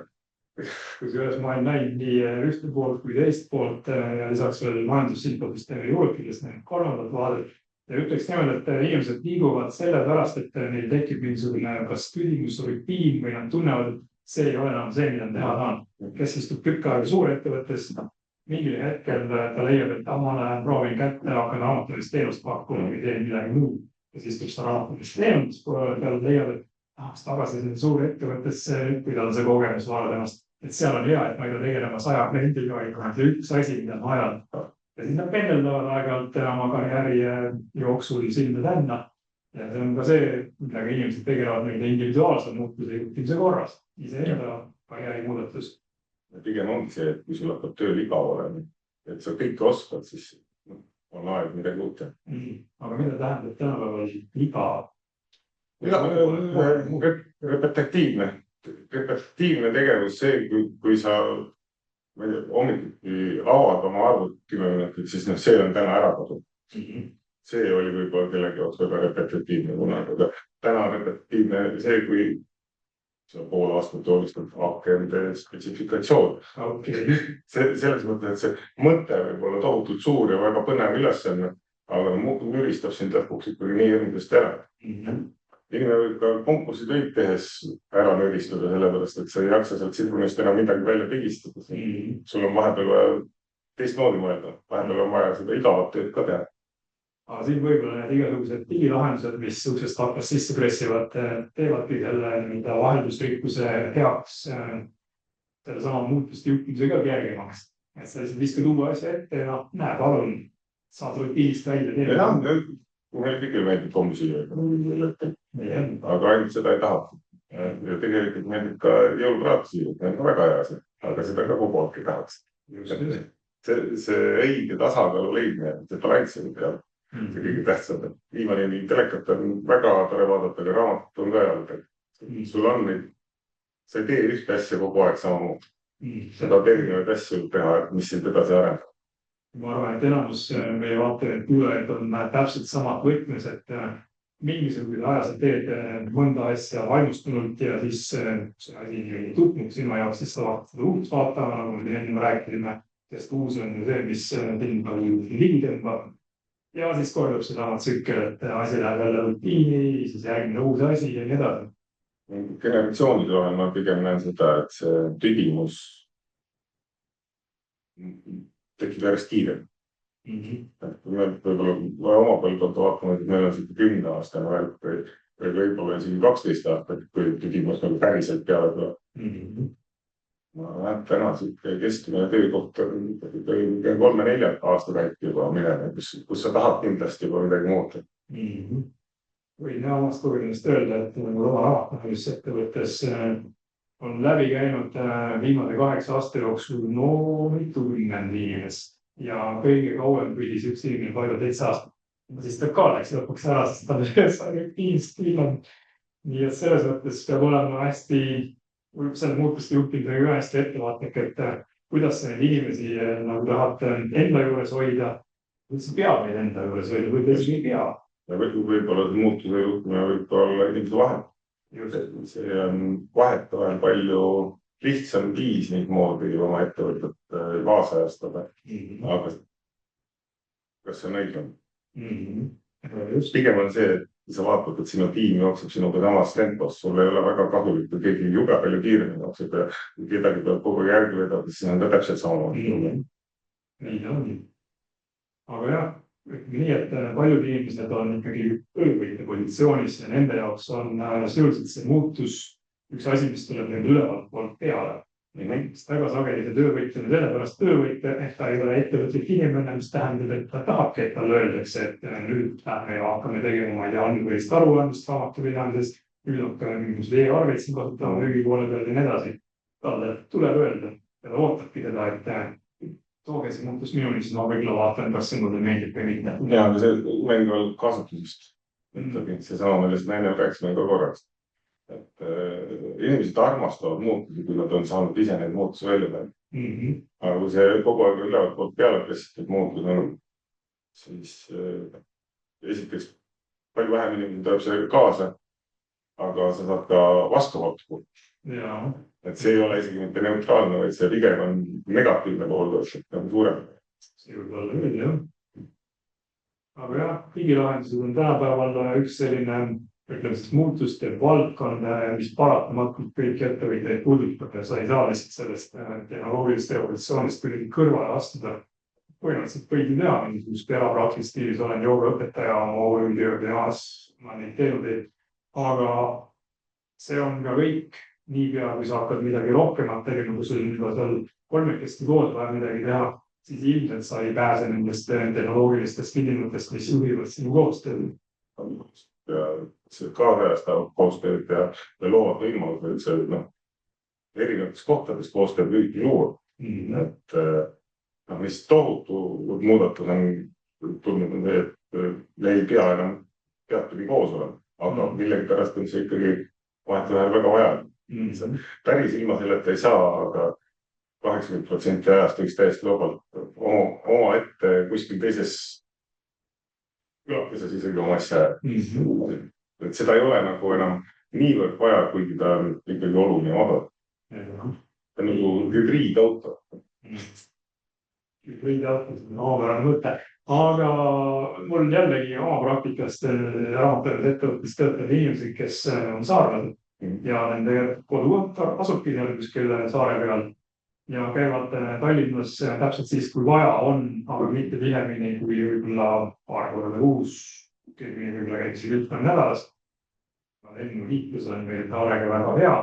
kusjuures ma olen näinud nii ühte poolt kui teist poolt ja lisaks veel majandusinfosüsteemi juurde, need kolmandat vaadet. Ja ütleks niimoodi, et inimesed liiguvad sellepärast, et neil tekib mingisugune kas küsimus või rutiin või nad tunnevad, et see ei ole enam see, mida on teha tahan. Kes istub tükk aega suurettevõttes, mingil hetkel ta leiab, et ma lähen proovin kätte, hakkan raamatulist teenust pakkuma või teen midagi muud. Ja siis istub seda raamatulist teenust, peale leiab, et tahaks tagasi suurettevõttesse, kui tal on see kogemus vaadata ennast, et seal on hea, et ma ei pea tegelema 100 kliendiga, vaid üks asi, mida ma ajan. Ja siis nad pendeldavad aeg-ajalt oma karjääri jooksul sinna-tänna. Ja see on ka see, millega inimesed tegelevad mingid individuaalsed muutuse juhtimise korras. Iseenda karjääri muudatus. Ja pigem ongi see, et kui sul hakkab tööl igav olema, et sa kõike oskad, siis on aeg midagi uut. Aga mida tähendab tänapäeval igav? Repetitiivne tegevus, see, kui sa hommikuti avad oma arvut 10 minutit, siis see on täna ära kadunud. See oli võib-olla kellegi jaoks väga repetitiivne kunagi, aga täna repetitiivne see, kui sa pool aastat joonistad akende spetsifikatsioon. Selles mõttes, et see mõte võib olla tohutult suur ja väga põnev ülesanne, aga müristab sind lõpuks ikkagi nii endast ära. Inimene võib ka konkursitöid tehes ära nöristuda, sellepärast, et sa ei jaksa sealt sidrunist enam midagi välja pigistada. Sul on vahepeal vaja teistmoodi mõelda, vahepeal on vaja seda igavat tööd ka teha. Aga siin võib-olla need igasugused digilahendused, mis uksest hakkas sisse pressivad, teevadki selle vaheldusrikkuse heaks selle sama muutuste juhtimise ka kergemaks. Et sa lihtsalt viskad uue asja ette ja näe, palun, saad rutiinist välja. Meil kõigil meeldib komisjoni, aga ainult seda ei taha. Ja tegelikult meeldib ka jõulupraatusi, need on väga hea see, aga seda ka kogu aeg ei tahaks. See õige tasakaalu leidmine, see balanssi peal, see kõige tähtsam. Viimane telekat on väga tore vaadata, aga raamatut on ka jalga. Sul on neid, sa ei tee ühte asja kogu aeg samamoodi. Seda erinevaid asju teha, mis sind edasi arendab. Ma arvan, et enamus meie vaatajad kuulajad on täpselt samad võtmes, et mingisuguse aja sa teed mõnda asja vaimustunult ja siis see asi tutnub sinu jaoks, siis sa vaatad seda uut vaatama, nagu me enne rääkisime, sest uus on ju see, mis sind palju ligi tõmbab. Ja siis kordub seda tsükkel, et asi läheb jälle rutiini, siis järgmine uus asi ja nii edasi. Generatsioonide vahel ma pigem näen seda, et see tüdimus tekib järjest kiirem. Võib-olla oma põlvkonda vaatama, et meil on 10-aastane välk või võib-olla 12 aastat, kui tüdimus nagu päriselt peale tuleb. Ma näen täna keskmine töökoht on 3-4 aasta käik juba minema, kus sa tahad kindlasti juba midagi muuta. Võin omast kogemusest öelda, et oma raamatamajandusettevõttes on läbi käinud viimase 8 aasta jooksul mitukümmend inimest ja kõige kauem püsis üks inimene palju 7 aastat. Siis ta ka läks lõpuks ära, sest ta sai aktiivselt ilmanud. Nii et selles mõttes peab olema hästi, selle muutuste juhtimisega hästi ettevaatlik, et kuidas sa neid inimesi nagu tahad enda juures hoida, kuidas sa peab neid enda juures hoida, või tõesti ei pea. Ja võib-olla muutuse juhtimine võib olla inimese vahel. See on vahetavahel palju lihtsam viis neid moodi oma ettevõtet kaasajastada. Aga kas see on õige? Pigem on see, et sa vaatad, et sinu tiim jookseb sinuga samas tempos, sul ei ole väga kahjulik, kui keegi jube palju kiiremini jookseb ja kedagi peab kogu järgi vedada, siis on ta täpselt samamoodi. Nii on. Aga jah, nii, et paljud inimesed on ikkagi töövõitja positsioonis ja nende jaoks on sisuliselt see muutus üks asi, mis tuleb nüüd ülevalt poolt peale. Väga sageli see töövõitja on sellepärast töövõitja, et ta ei ole ettevõtlik inimene, mis tähendab, et ta tahabki, et talle öeldakse, et nüüd lähme ja hakkame tegema, ma ei tea, andmepõhist aruandlust raamatupidamisest, nüüd hakkame mingisugused e-arveid siin kasutama müügi poole peal ja nii edasi. Talle tuleb öelda ja ta ootabki teda, et tooge see muutus minuni, siis ma võib-olla vaatan, kas see mulle meeldib või mitte. Ja, aga see mängval kasutusest. See sama, millest me enne rääkisime ka korraks. Et inimesed armastavad muutusi, kui nad on saanud ise neid muutusi välja teha. Aga kui see kogu aeg ülevalt poolt peale pressitud muutus on, siis esiteks palju vähem inimesi tuleb see kaasa, aga sa saad ka vastuhoogu. ja Et see ei ole isegi mitte neutraalne, vaid see pigem on negatiivne pool nagu suurem. see võib olla küll, jah. Aga jah, digilahendused on tänapäeval üks selline, ütleme siis muutuste valdkond, mis paratamatult kõiki ettevõtjaid puudutab ja sa ei saa lihtsalt sellest tehnoloogilist revolutsioonist kuidagi kõrvale astuda. Põhimõtteliselt võid teha mingisugust erapraktilist stiilis, olen joogaõpetaja oma OÜ-töös, ma neid teinud, aga see on ka kõik niipea, kui sa hakkad midagi rohkemat tegema, kui sul juba seal kolmekesti koos vaja midagi teha, siis ilmselt sa ei pääse nendest tehnoloogilistest vidinutest, mis juhivad sinu koostööd. Ja see kaasajastavad koostööd ja loovad võimalused üldse erinevates kohtades koostööd võidki luua. Et mis tohutu muudatus on tulnud on see, et ei pea enam peatagi koos olema, aga millegipärast on see ikkagi vahetevahel väga vajalik. Päris ilma selleta ei saa, aga 80% ajast võiks täiesti vabalt oma ette kuskil teises külakeses isegi oma asja. Et seda ei ole nagu enam niivõrd vaja, kuigi ta on ikkagi oluline osa. Ta on nagu hübriidauto. Hübriidauto, see on omapärane mõte. Aga mul jällegi oma praktikast raamatavas ettevõttes töötavad inimesed, kes on saarlased ja nende kodukoht asubki seal kuskil saare peal ja käivad Tallinnas täpselt siis, kui vaja on, aga mitte tihemini kui võib-olla paar korda kuus, võib-olla käib ütleme nädalas. Lennuliiklus on meil saarega väga hea,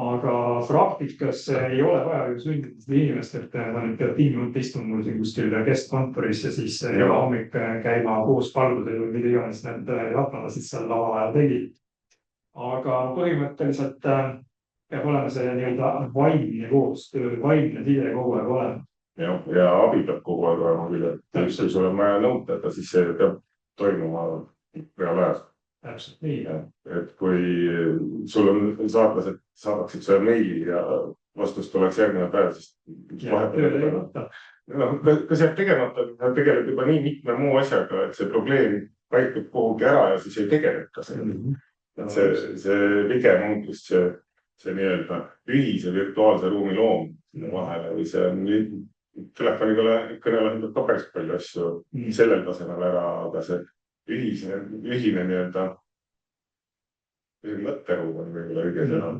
aga praktikas ei ole vaja ju sundida seda inimest, et ta nüüd peab tingimata istuma mul siin kuskil keskkontoris ja siis iga hommik käima koos palgudel või mida iganes need jatnalasid seal lava ajal tegid. Aga põhimõtteliselt peab olema see nii-öelda vaimne koostöö, vaimne side kogu aeg olema. Ja abi peab kogu aeg olema küll, et kui sul on vaja nõutada, siis see peab toimuma reaalajas. Täpselt nii. Et kui sul on saatlased, saadaksid selle meili ja vastust oleks järgmine päev, siis kas jääb tegemata, tegeleb juba nii mitme muu asjaga, et see probleem vaikub kuhugi ära ja siis ei tegeleta selle. See pigem ongi see nii-öelda ühise virtuaalse ruumi loom sinna vahele või see on telefoniga kõnelenud ka päris palju asju sellel tasemel ära, aga see ühine nii-öelda mõtteruum on võib-olla õige sõna.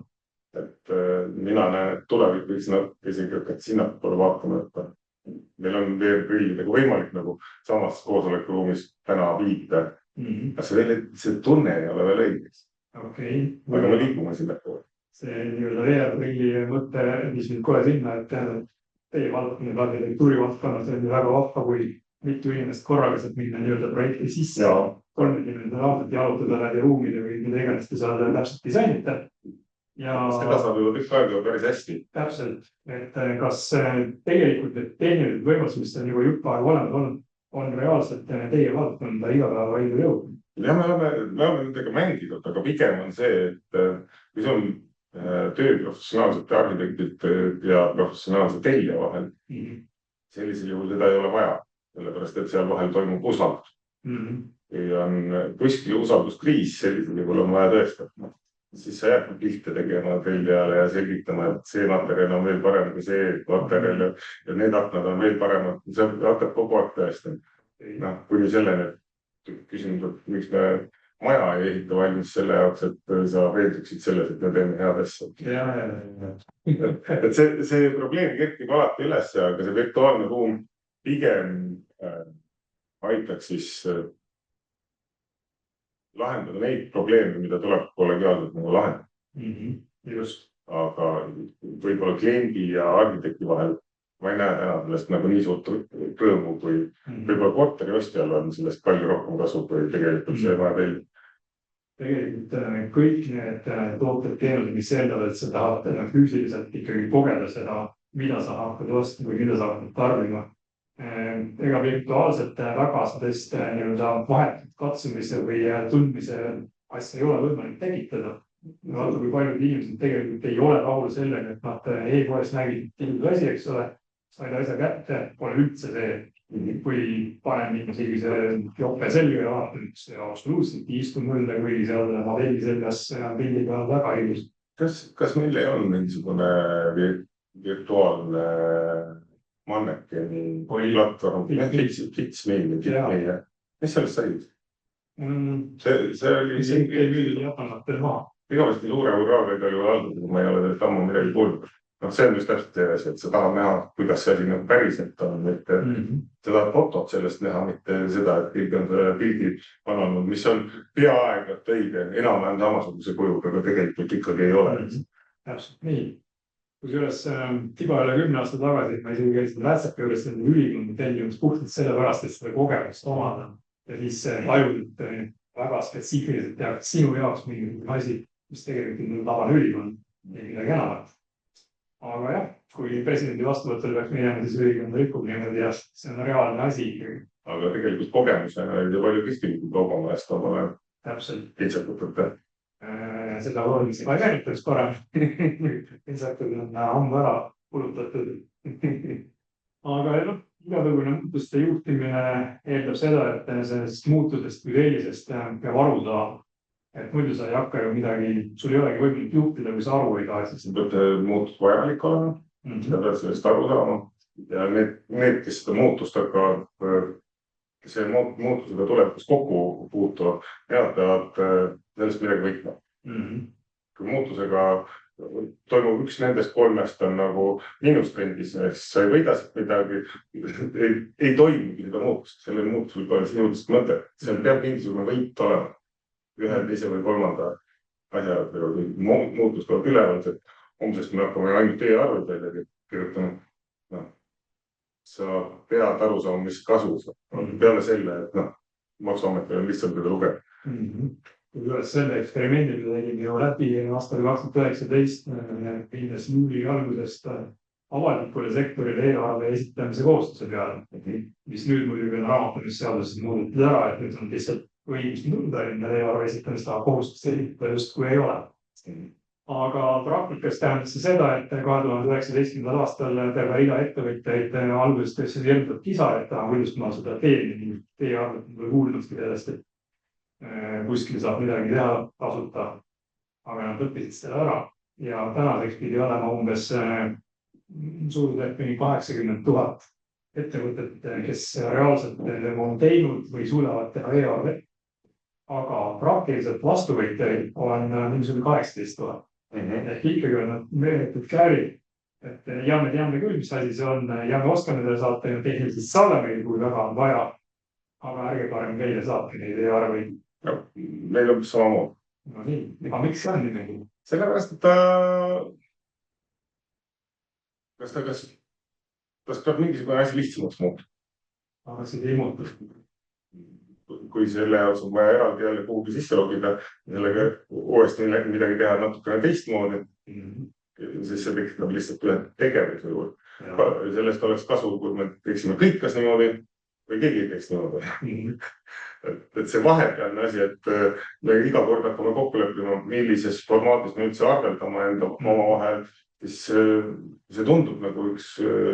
Et mina näen, et tulevik võiks isegi hakata sinnapoole vaatama, et meil on VR-prillidega võimalik nagu samas koosolekuruumis täna viita. See tunne ei ole veel õigeks. Aga me liigume sinnapoole. See nii-öelda VR-prilli mõte, mis nüüd kohe sinna, et teie valdkond arhitektuuri valdkonnas on väga vahva, kui mitu inimest korraga saab minna nii-öelda projekti sisse 30 aastat jalutada läbi ruumide või mida iganes te seal täpselt disainite. Seda saab ju tükk aega päris hästi. Täpselt, et kas tegelikult need tehnilised võimalused, mis on juba jupp aega olemas on reaalselt teie valdkonda igapäeva ilma jõudnud? Ja me oleme nendega mänginud, aga pigem on see, et kui see on töö professionaalsete arhitektid ja professionaalse tellija vahel, sellisel juhul seda ei ole vaja, sellepärast et seal vahel toimub usaldus. Kui on kuskil usalduskriis, sellisel juhul on vaja tõestada. Siis sa jääb pilte tegema tellijale ja selgitama, et see materjal on veel parem kui see materjal ja need aknad on veel paremad. See hakkab kogu aeg tõestama. Kuni selleni küsimus, et miks me maja ei ehita valmis selle jaoks, et sa veelduksid selles, et me teeme head asja. Et see probleem kerkib alati üles, aga see virtuaalne ruum pigem aitaks siis lahendada neid probleeme, mida tuleb kollegiaalselt nagu lahendada. Just. Aga võib-olla kliendi ja arhitekti vahel ma ei näe täna sellest nagu nii suurt rõõmu, kui võib-olla korteri ostjal on sellest palju rohkem kasu, kui tegelikult see vaja teil. Tegelikult kõik need tooted teenused, mis eeldavad, et sa tahad füüsiliselt ikkagi kogeda seda, mida sa hakkad ostma või mida sa hakkad tarbima. Ega virtuaalselt väga sellest vahetut katsumise või tundmise asja ei ole võimalik tekitada. Kui paljud inimesed tegelikult ei ole rahul sellega, et nad e-poes nägid tingitud asi, eks ole, said asja kätte, pole üldse see, kui panen mingisuguse jope selga ja vaatan, üks absoluutselt ei istu mõelda, kui seal modelli seljas pildi peal väga ilus. Kas meil ei olnud mingisugune virtuaalne mannekeni platvorm? Mis sellest sai? See oli ei müüdi japanlatel maha. igavesti suure hurraaga igal juhul alguses, ma ei ole sellest ammu midagi kuulnud. See on just täpselt see, et sa tahad näha, kuidas see asi nagu päriselt on, mitte sa tahad fotot sellest näha, mitte seda, et kõik on selle pildi pananud, mis on peaaegu õige, enam-vähem samasuguse kujuga, aga tegelikult ikkagi ei ole. Täpselt nii. Kusjuures tiba üle 10 aasta tagasi, ma isegi käisin Lätsaka juures ülikooli tellimus puhtalt sellepärast, et seda kogemust omada. Ja siis tajud väga spetsiifiliselt teavad sinu jaoks mingi asi, mis tegelikult on tavane ülikool, ei midagi enamat. Aga jah, kui presidendi vastuvõttel peaks minema, siis ülikool rikub niimoodi ja see on reaalne asi. Aga tegelikult kogemusena oli palju kristilikud kaubama eest omale kitsakutud. Seda oluliselt ma ei käinud parem. Kitsakud on ammu ära kulutatud. Aga igasugune muutuste juhtimine eeldab seda, et sellest muutusest kui sellisest peab aru saada. Et muidu sa ei hakka ju midagi, sul ei olegi võimalik juhtida, kui sa aru ei taha. Siis peab muutus vajalik olema, seda peab sellest aru saama. Ja need, kes seda muutust hakkavad, see muutusega tuleb, kus kokku puutuvad, nemad peavad sellest midagi võitma. Kui muutusega toimub üks nendest kolmest on nagu miinustrendis, siis sa ei võida midagi, ei toimugi seda muutust, sellel muutusel pole sinust mõte. See peab mingisugune võit olema. Ühe, teise või kolmanda asja muutus tuleb ülevalt, et homsest me hakkame ainult teie arved välja kirjutama. Sa pead aru saama, mis kasu peale selle, et maksuametil on lihtsalt teda lugeda. Üles selle eksperimendi tegime ju läbi aastal 2019 minnes juuli algusest avalikule sektorile eelarve esitamise kohustuse peale, mis nüüd muidugi on raamatamisseaduses muudetud ära, et nüüd on lihtsalt õigus nõuda enne eelarve esitamist, aga kohustust esitada justkui ei ole. Aga praktikas tähendab see seda, et 2019. aastal terve rida ettevõtjaid alguses tõesti hirmutavad kisa, et kuidas ma seda teen, teie arvet või kuulnudki sellest, et kuskil saab midagi teha tasuta, aga nad õppisid seda ära ja tänaseks pidi olema umbes suurusjärk 80 000 ettevõtet, kes reaalselt on teinud või suudavad teha eelarve, aga praktiliselt vastuvõtjaid on mingisugune 18 000. Ehk ikkagi on nad meeletud käärid, et ja me teame küll, mis asi see on ja me oskame seda saata ja tehniliselt saada meil, kui väga on vaja, aga ärge parem meile saatke neid eelarveid. Meil on samamoodi. No nii, aga miks see on nii? Sellepärast, et kas peab mingisugune asi lihtsamaks muuta? Aga see ei muutu. Kui selle jaoks on vaja eraldi jälle kuhugi sisse logida ja sellega uuesti midagi teha natukene teistmoodi, siis see tekitab lihtsalt ühe tegevuse juurde. Sellest oleks kasu, kui me teeksime kõik kas niimoodi või keegi ei teeks niimoodi. Et see vahepealne asi, et me iga kord hakkame kokku leppima, millises formaatis me üldse arveldama enda oma vahel, siis see tundub nagu üks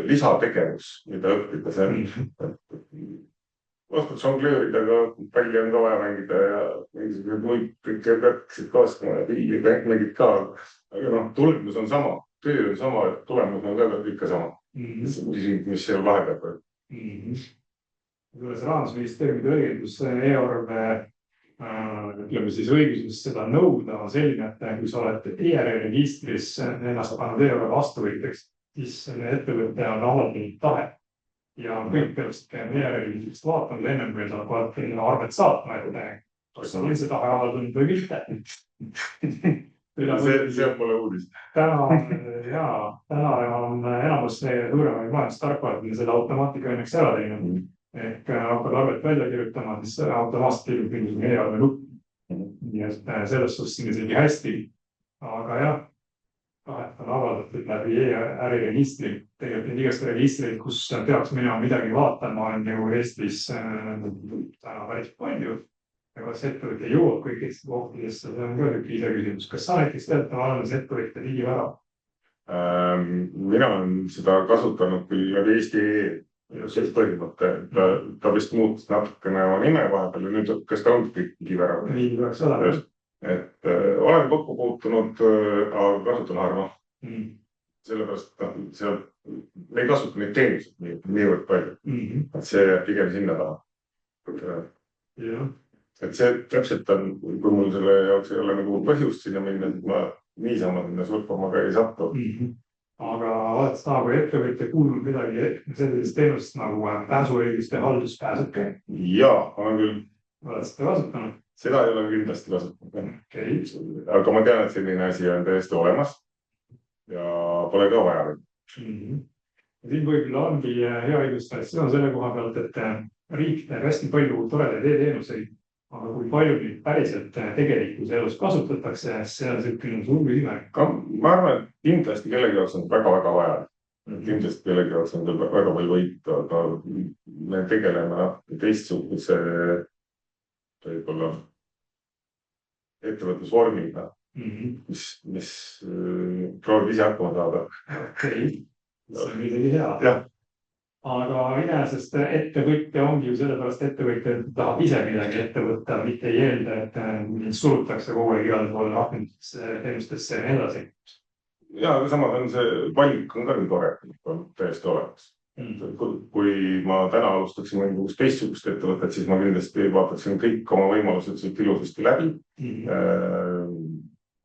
lisategevus, mida õppida. See oskad žongleerida, aga palli on ka vaja mängida ja mingisugused muid kõike peaksid kaaskama ja mängid ka. Aga tulemus on sama, töö on sama, tulemus on ka ikka sama. Mis seal vahepeal on. Rahandusministeeriumi tõlgendus eelarve ütleme siis õiguses seda nõuda on selline, et kui sa oled ERR-registris ennast pannud eelarve vastuvõitjaks, siis ettevõte on avaldanud tahe. Ja kõik peaksid käima ERR-registris vaatanud ennem, kui saab arvet saatma, et kas on see tahe avaldanud või mitte. See on pole uudis. Täna on enamus suuremaid majandustarkvaid selle automaatika õnneks ära teinud. Ehk hakkad arvet välja kirjutama, siis automaatselt kirjub mingisugune eelarve nupp. Nii et sellest suhtes isegi hästi. Aga jah, tahet on avaldatud läbi äriregistri. Tegelikult igast registreid, kus peaks minema midagi vaatama, on ju Eestis täna päris palju. Ja kas ettevõtja jõuab kõigist kohtadesse, see on ka üks ise küsimus. Kas sa näiteks tead, olemas ettevõtja ligi ära? Mina olen seda kasutanud küll läbi Eesti põhimõte, ta vist muutus natukene oma nime vahepeal ja nüüd kas ta ongi Kivivärav. Nii peaks olema. Et olen kokku puutunud, aga kasutan harva. Sellepärast, seal ei kasuta neid teenuseid niivõrd palju. Et see jääb pigem sinna taha. Et see täpselt on, kui mul selle jaoks ei ole nagu põhjust sinna minna, et ma niisama sinna surfama ka ei satu. Aga oled seda kui ettevõtja kuulnud midagi sellisest teenust nagu pääsuõiguste halduspääsuke? Jaa, olen küll. Oled seda kasutanud? Seda ei ole kindlasti kasutanud. Okay. Aga ma tean, et selline asi on täiesti olemas ja pole ka vaja. Siin võib-olla ongi hea illustratsioon selle koha pealt, et riik teeb hästi palju toredaid e-teenuseid, aga kui palju neid päriselt tegelikus elus kasutatakse, see on selline suur küsimärk. Ma arvan, et kindlasti kellegi jaoks on väga-väga vaja. Kindlasti kellegi jaoks on väga palju võitu, aga me tegeleme teistsuguse võib-olla ettevõtlusvormiga, mis proovib ise hakkama saada. Okay. See on midagi hea. Aga inimesest ettevõtja ongi ju sellepärast ettevõtja, et tahab ise midagi ette võtta, mitte ei eelda, et surutakse kogu aeg igal pool rakendustesse, teenustesse ja nii edasi. Ja, aga samas on see valik on ka nii tore, on täiesti olemas. Kui ma täna alustaksin mingisugust teistsugust ettevõtet, siis ma kindlasti vaataksin kõik oma võimalused sealt ilusasti läbi.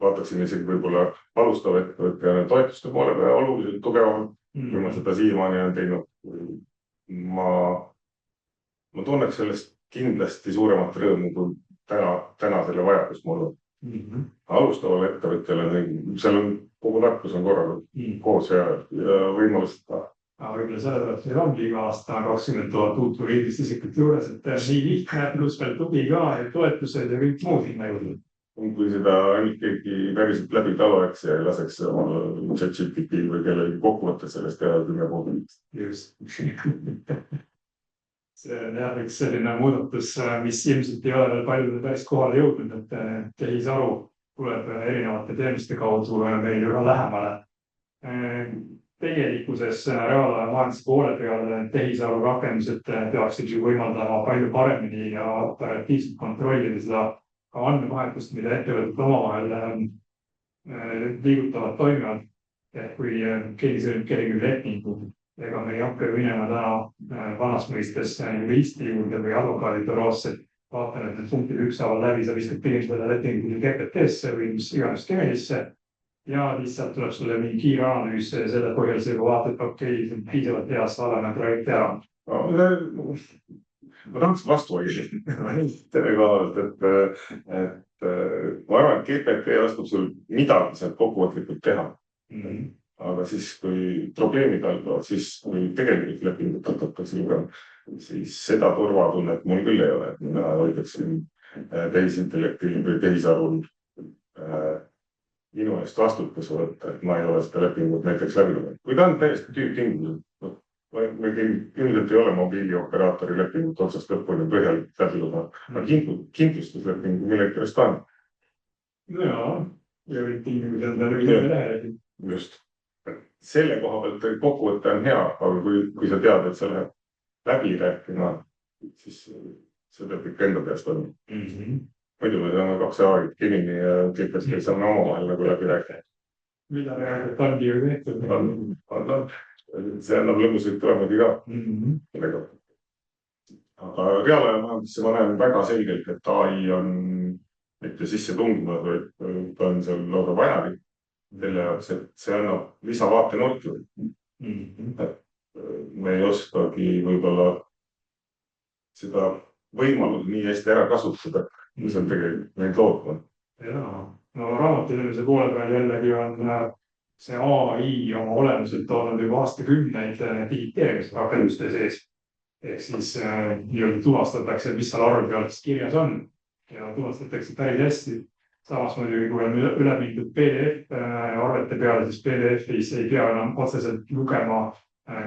Vaataksin isegi võib-olla alustava ettevõtjana toetuste poole peale oluliselt tugevamalt, kui ma seda siiamaani olen teinud. Ma tunneks sellest kindlasti suuremat rõõmu, kui täna selle vajadus mul on. Alustaval ettevõtjale, seal on kogu tarkus on korraga koos ja võimalused ka. Võib-olla selle pealt meil ongi iga aasta 20 000 uut juriidilist isikut juures, et nii lihtne, pluss veel tugi ka, toetused ja kõik muud hinna juurde. Kui seda ainult keegi päriselt läbi talveks ja laseks oma ChatGPT või kellegi kokkuvõtte sellest teha 10 puhul. Just. See on jah üks selline muudatus, mis ilmselt ei ole veel paljudele päris kohale jõudnud, et tehisaru tuleb erinevate teenuste kaudu meil üha lähemale. Tegelikkuses reaalaja majanduse poole peale tehisaru rakendused peaksid ju võimaldama palju paremini ja operatiivselt kontrollida seda andmevahetust, mida ettevõtted omavahel liigutavad toimivad. Kui keegi sõlmib kellegi lepingu, ega me ei hakka minema täna vanas mõistes juristi juurde või advokaadibüroosse, vaatan, et need punktid ükshaaval läbi, sa viskad pigem seda lepingu GPT-sse või mis iganes Gemilisse ja lihtsalt tuleb sulle mingi kiire analüüs selle põhjal, sa juba vaatad, okei, see on piisavalt hea, salane projekti ära. Ma tahaks vastu hoida selle kohalt, et ma arvan, et GPT lastab sul midagi sealt kokkuvõtlikult teha. Aga siis, kui probleemid algavad, siis kui tegelikult lepingut hakatakse lugema, siis seda turvatunnet mul küll ei ole, et mina hoidaksin tehisintellektil või tehisarul minu eest vastutus võtta, et ma ei ole seda lepingut näiteks läbi lugenud. Kui ta on täiesti tüüptingimused, me ilmselt ei ole mobiilioperaatori lepingut otsast lõpuni põhjalikult läbi lugenud, aga kindlustuslepingu millegi pärast on. Jaa, ja kõik tingimused on üle lähedegi. Just. Selle koha pealt kokkuvõte on hea, aga kui sa tead, et sa läheb läbi rääkima, siis see peab ikka enda peast olema. Muidu me saame 2 aastat Gemini ja GPT saame omavahel nagu läbi rääkida. Mida reaalselt ongi ju tehtud. See annab lõbusaid tulemusi ka. Aga reaalaja majandusse ma näen väga selgelt, et AI on mitte sisse tunginud, vaid ta on seal lausa vajalik. Selle jaoks, et see annab lisavaatenurki. Me ei oskagi võib-olla seda võimalust nii hästi ära kasutada, mis on tegelikult neid lootma. Jaa, no raamatuinimese poole peal jällegi on see AI oma olemuselt toonud juba aastakümneid digiteerimise rakenduste sees. Ehk siis tuvastatakse, mis seal arve peal kirjas on ja tuvastatakse päris hästi. Samas muidugi, kui on üle mindud PDF arvete peale, siis PDF-is ei pea enam otseselt lugema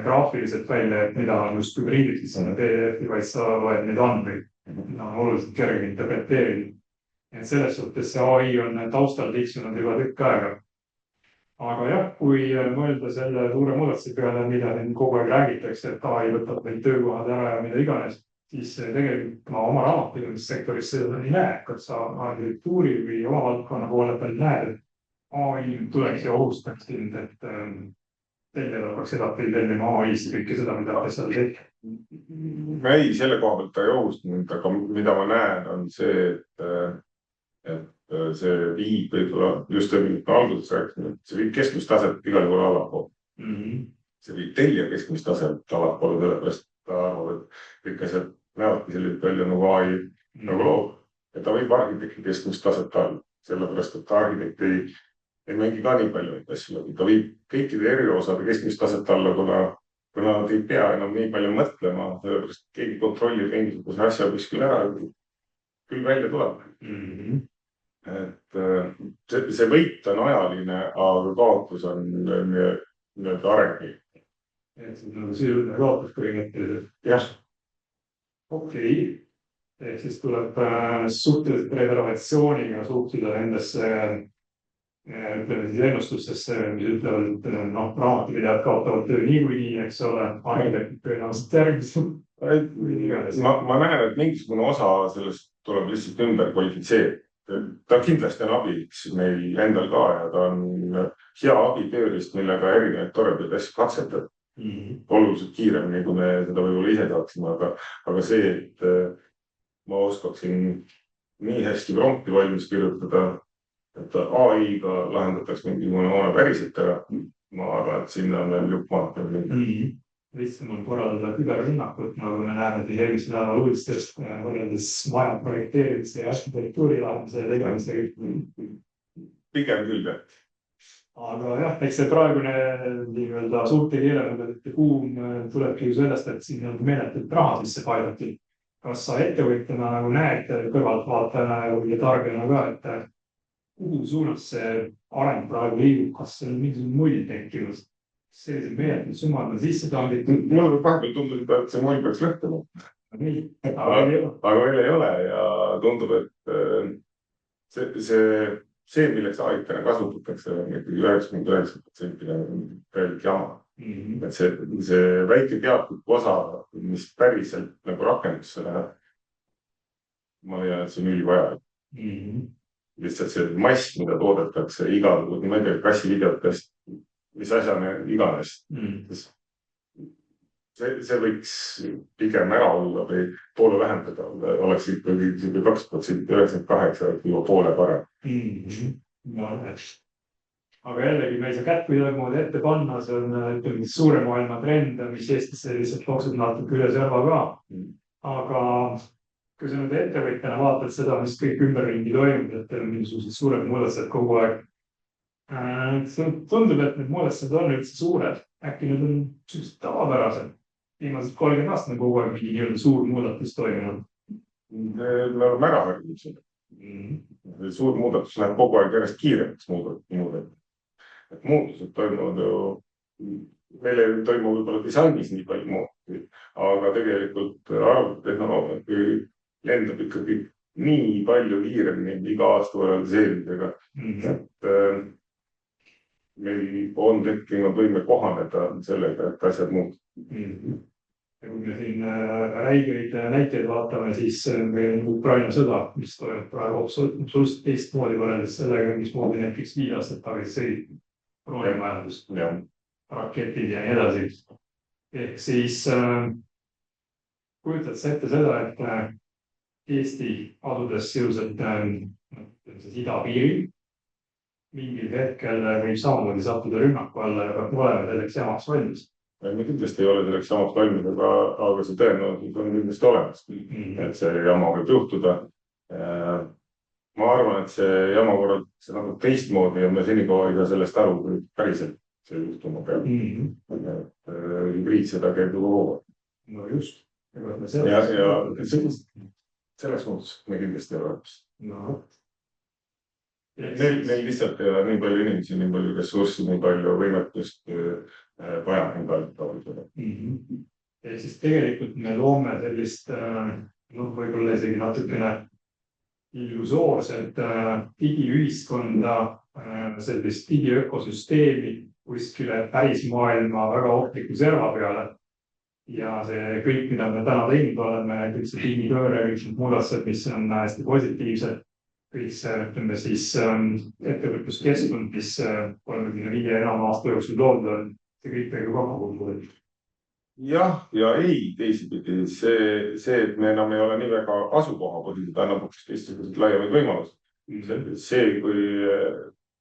graafiliselt välja, et mida on just hübriidid sinna PDF-i, vaid sa loed neid andmeid. Mida on oluliselt kerge interpreteerida. Selles suhtes see AI on taustal tiksunud juba tükk aega. aga jah, kui mõelda selle suure muudatuse peale, mida kogu aeg räägitakse, et AI võtab meil töökohad ära ja mida iganes, siis tegelikult ma oma raamatupidamissektoris seda ei näe, kas sa arhitektuuri või oma valdkonna poole peal näed, et AI tuleks ja ohustaks sind, et teile oleks edapidi tellima AI-st kõike seda, mida ta seal teeb. ei, selle koha pealt ta ei ohustanud, aga mida ma näen, on see, et see viib võib-olla just alguses rääkisime, et see viib keskmistaset igal juhul allapoole. See viib tellija keskmistaset allapoole, sellepärast ta arvab, et kõik asjad näevadki sellised välja nagu AI nagu loob. Ja ta võib arhitekti keskmistaset all, sellepärast, et arhitekt ei mängi ka nii palju neid asju. Ta viib kõikide eriosade keskmistaset alla, kuna nad ei pea enam nii palju mõtlema, sellepärast keegi kontrollib mingisuguse asja kuskil ära, küll välja tuleb. Et see võit on ajaline, aga kaotus on nii-öelda arengi. Et see on sisuline kaotus põhimõtteliselt. Jah. Okei. Ehk siis tuleb suhteliselt reservatsiooniga suhtida nendesse ütleme siis ennustustesse, mis ütlevad, et raamatupidajad kaotavad töö niikuinii, eks ole, arhitektid tõenäoliselt järgmised. Ma näen, et mingisugune osa sellest tuleb lihtsalt ümber kvalifitseerida. Ta kindlasti on abiks meil endal ka ja ta on hea abitöörist, millega erinevaid toredaid asju katsetada. Oluliselt kiiremini, kui me seda võib-olla ise saaksime, aga see, et ma oskaksin nii hästi prompti valmis kirjutada, et AI-ga lahendatakse mingisugune hoone päriselt ära. Ma arvan, et sinna on veel jupp maad. Lihtsam on korraldada küberrünnakut, nagu me näeme eelmisel nädalal uudistest võrreldes maja projekteerimise ja arhitektuuri lahendamise ja tegemisega. Pigem küll, jah. Aga jah, eks see praegune nii-öelda suurte keelemudelite kuum tulebki ju sellest, et siin on meeletult raha sisse paidatud. Kas sa ettevõtjana nagu näed kõrvaltvaatajana ja tarbijana ka, et kuhu suunas see areng praegu liigub, kas see on mingisugune mull tekkinud? Sellised meeletud summad on sisse tambitud. Mulle vahepeal tundub, et see mull peaks lõhtuma. Aga veel ei ole ja tundub, et see milleks AI-tena kasutatakse, on ikkagi 99% täielik jama. Et see väike teatud osa, mis päriselt nagu rakendusse läheb, ma leian, et see on ülivajalik. Lihtsalt see mass, mida toodetakse igal, ma ei tea, kassivideotest, mis asjana iganes. See võiks pigem ära olla või poole vähendada, oleks ikkagi 2%, 98% juba poole parem. Aga jällegi me ei saa kätt kuidagi ette panna, see on suure maailma trend, mis Eestisse lihtsalt loksub natuke üle serva ka. Aga kui sa nüüd ettevõtjana vaatad seda, mis kõik ümberringi toimub, et mingisugused suured muudatused kogu aeg. Tundub, et need muudatused on üldse suured. Äkki need on sellised tavapärased. Viimased 30 aastat kogu aeg mingi nii-öelda suur muudatus toimunud. Me oleme ära harjunud. Suur muudatus läheb kogu aeg järjest kiiremaks muudatud. Et muutused toimuvad ju, meil ei toimu võib-olla disainis nii palju muutusi, aga tegelikult arvutitehnoloogia lendab ikkagi nii palju kiiremini iga aasta võrreldes eelmisega, et meil on tekkinud võime kohaneda sellega, et asjad muutuvad. Ja kui me siin räigeid näiteid vaatame, siis meil on Ukraina sõda, mis toimub praegu absoluutselt teistmoodi võrreldes sellega, mismoodi näiteks 5 aastat tagasi sõid rohemajandust, raketid ja nii edasi. Ehk siis kujutad sa ette seda, et Eesti asudes sisuliselt idapiiril mingil hetkel võib samamoodi sattuda rünnaku alla ja peab olema selleks jamaks valmis. Me kindlasti ei ole selleks jamaks valmis, aga see tõenäoliselt on kindlasti olemas. Et see jama võib juhtuda. Ma arvan, et see jama korraldatakse nagu teistmoodi ja me senikaua ei saa sellest aru, kui päriselt see juhtuma peab. Hübriidsõda käib juba kogu aeg. No just. Selles mõttes me kindlasti ei ole olemas. No. Neil lihtsalt ei ole nii palju inimesi, nii palju ressurssi, nii palju võimetust vaja nii palju tavalisele. Ja siis tegelikult me loome sellist, võib-olla isegi natukene illusoorselt digiühiskonda, sellist digiökosüsteemi kuskile päris maailma väga ohtliku serva peale. Ja see kõik, mida me täna teinud oleme, kõik see digipööre, kõik need muudatused, mis on hästi positiivsed, kõik see, ütleme siis ettevõtluskeskkond, mis 35 enam aasta jooksul loodud on, see kõik peaaegu kokku kuulub. Jah ja ei teisipidi. See, et me enam ei ole nii väga asukohapõhised, annab hoopis teistsugused laiemaid võimalusi. See, kui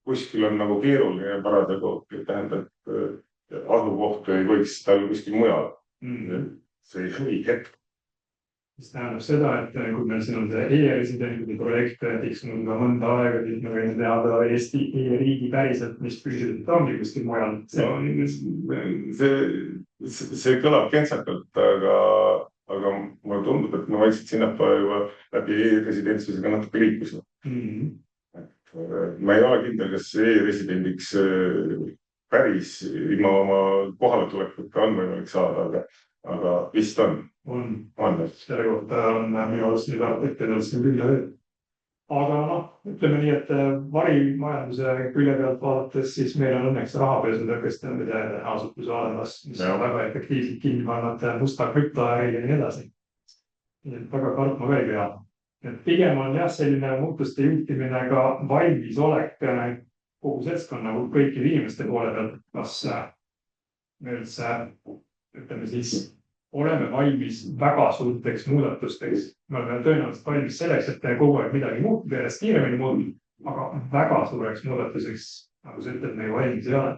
kuskil on nagu keeruline parasjagu, tähendab, et asukoht ei võiks tal kuskil mujal. See ei või hetk. Mis tähendab seda, et kui meil siin on see e-residentide projekt tiksunud ka mõnda aega, siis me võime teada Eesti e-riigi päriselt, mis füüsiliselt ongi kuskil mujal. See kõlab kentsakalt, aga mulle tundub, et me vaikselt sinnapoole juba läbi e-residentsusega natuke liikusime. Ma ei ole kindel, kas e-residendiks päris ilma oma kohaletulekuta on võimalik saada, aga vist on. Selle kohta on minu arust nüüd ettedõlsime küll. Aga ütleme nii, et varimajanduse külje pealt vaadates, siis meil on õnneks rahapesu tõkestamise asutuse olemas, mis on väga efektiivselt kinni pannud musta krüptoäri ja nii edasi. Väga kartma ka ei pea. Pigem on jah, selline muutuste juhtimine ka valmisolek kogu seltskonna kõikide inimeste poole pealt, kas me üldse, ütleme siis, oleme valmis väga suurteks muudatusteks. Me oleme tõenäoliselt valmis selleks, et kogu aeg midagi muutub, järjest kiiremini muutub, aga väga suureks muudatuseks, nagu sa ütled, me ju valmis ei ole.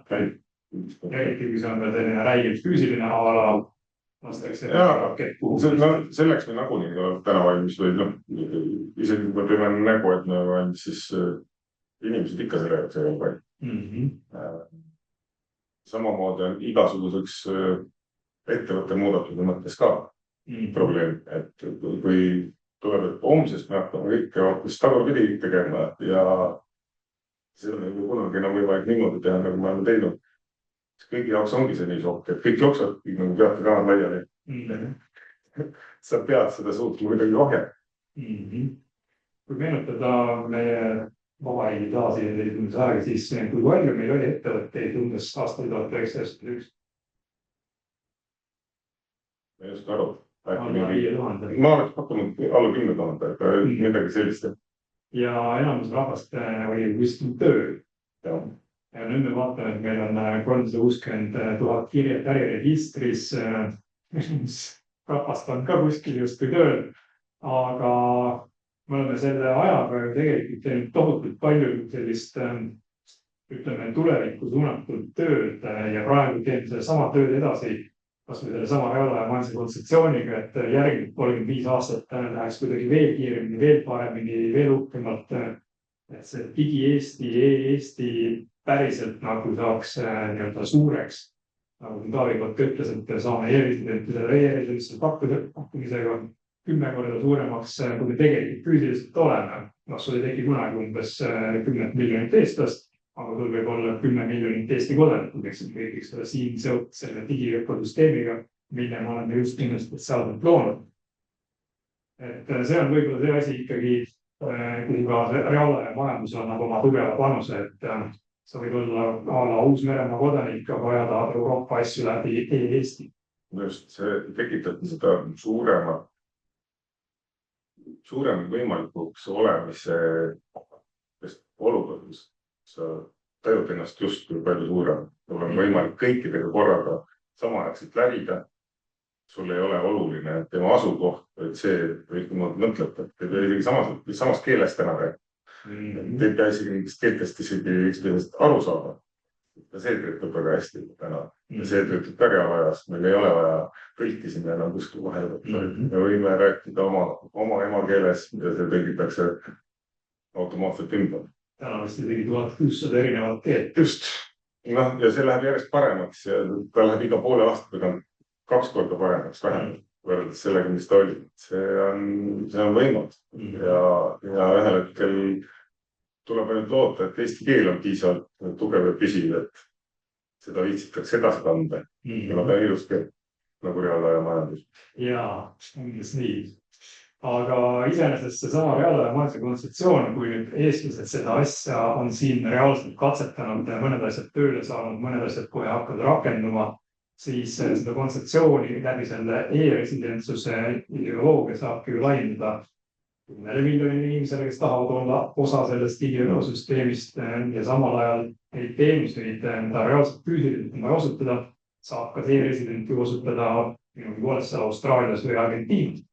Ja ikkagi see on veel selline räigelt füüsiline ala. Selleks me nagunii ei ole täna valmis või isegi kui me teeme nägu, et me valmis, siis inimesed ikka selle jaoks ei ole valmis. Samamoodi on igasuguseks ettevõtte muudatuse mõttes ka probleem, et kui tuleb, et homsest me hakkame kõike hoopis tagurpidi tegema ja see on ju kunagi enam võimalik niimoodi teha, nagu me oleme teinud. Kõigi jaoks ongi see nii šokk, et kõik jooksevad, nagu peate ka laiali. Sa pead seda suutma kuidagi ohjata. Kui meenutada meie vabariigi taasiseseisvumise aega, siis kui palju meil oli ettevõtteid umbes aastal 1991? Ma ei oska aru. Alla 5000. Ma oleks pakkunud alla 10 000, aga midagi sellist. Ja enamus rahvast oli kuskil tööl. Ja nüüd me vaatame, et meil on 360 000 kirjat äriregistris, rahvast on ka kuskil justkui tööl, aga me oleme selle ajaga tegelikult teinud tohutult palju sellist, ütleme, tulevikku suunatud tööd ja praegu teeme selle sama tööd edasi, kas või selle sama reaalajamajanduse kontseptsiooniga, et järgmine 35 aastat läheks kuidagi veel kiiremini, veel paremini, veel uhkemalt, et see digi-Eesti, e-Eesti päriselt nagu saaks nii-öelda suureks. Nagu Taavi Kott ütles, et saame e-residentide pakkumisega 10 korda suuremaks, kui me tegelikult füüsiliselt oleme. Sul ei teki kunagi umbes 10 miljonit eestlast, aga sul võib olla 10 miljonit Eesti kodanikku, kes on kõik siin seotud selle digiökosüsteemiga, mille me oleme just nimelt spetsiaalselt loonud. Et see on võib-olla see asi ikkagi, kui ka reaalajamajandus annab oma tugeva panuse, et sa võid olla ala Uus-Meremaa kodanik, aga ajada Euroopa asju läbi e-Eesti. Just see tekitab seda suurem võimalikuks olemise olukordus. Sa tajud ennast just kui palju suurem. Sul on võimalik kõikidega korraga samaaegselt läbida. Sul ei ole oluline tema asukoht, et see, või kui mõtled, et ei isegi samast keelest täna rääk. Te ei pea isegi keeltest isegi üksteisest aru saada. See töötab väga hästi täna. Ja see töötab väga ajas. Meil ei ole vaja tõlki sinna enam kuskil vahel. Me võime rääkida oma emakeeles ja see tõlgitakse automaatselt ümber. Täna vist isegi 1600 erinevat keelt. Just. Ja see läheb järjest paremaks ja ta läheb iga poole aastaga 2 korda paremaks vähemalt võrreldes sellega, mis ta oli. See on võimalus. Ja ühel hetkel tuleb ainult loota, et eesti keel on piisavalt tugev ja püsiv, et seda viitsitakse edasi kanda. Ja nad on ilus keel, nagu reaalajamajandus. Jaa, umbes nii. aga iseenesest seesama reaalaja majanduse kontseptsioon, kui nüüd eestlased seda asja on siin reaalselt katsetanud, mõned asjad tööle saanud, mõned asjad kohe hakkavad rakenduma, siis seda kontseptsiooni läbi selle e-residentsuse ideoloogia saabki ju laiendada 10 miljonile inimesele, kes tahavad olla osa sellest digiökosüsteemist ja samal ajal neid teenuseid, mida reaalselt füüsiliselt on vaja osutada, saab ka e-residenti osutada minu poolest Austraalias või Argentiinas.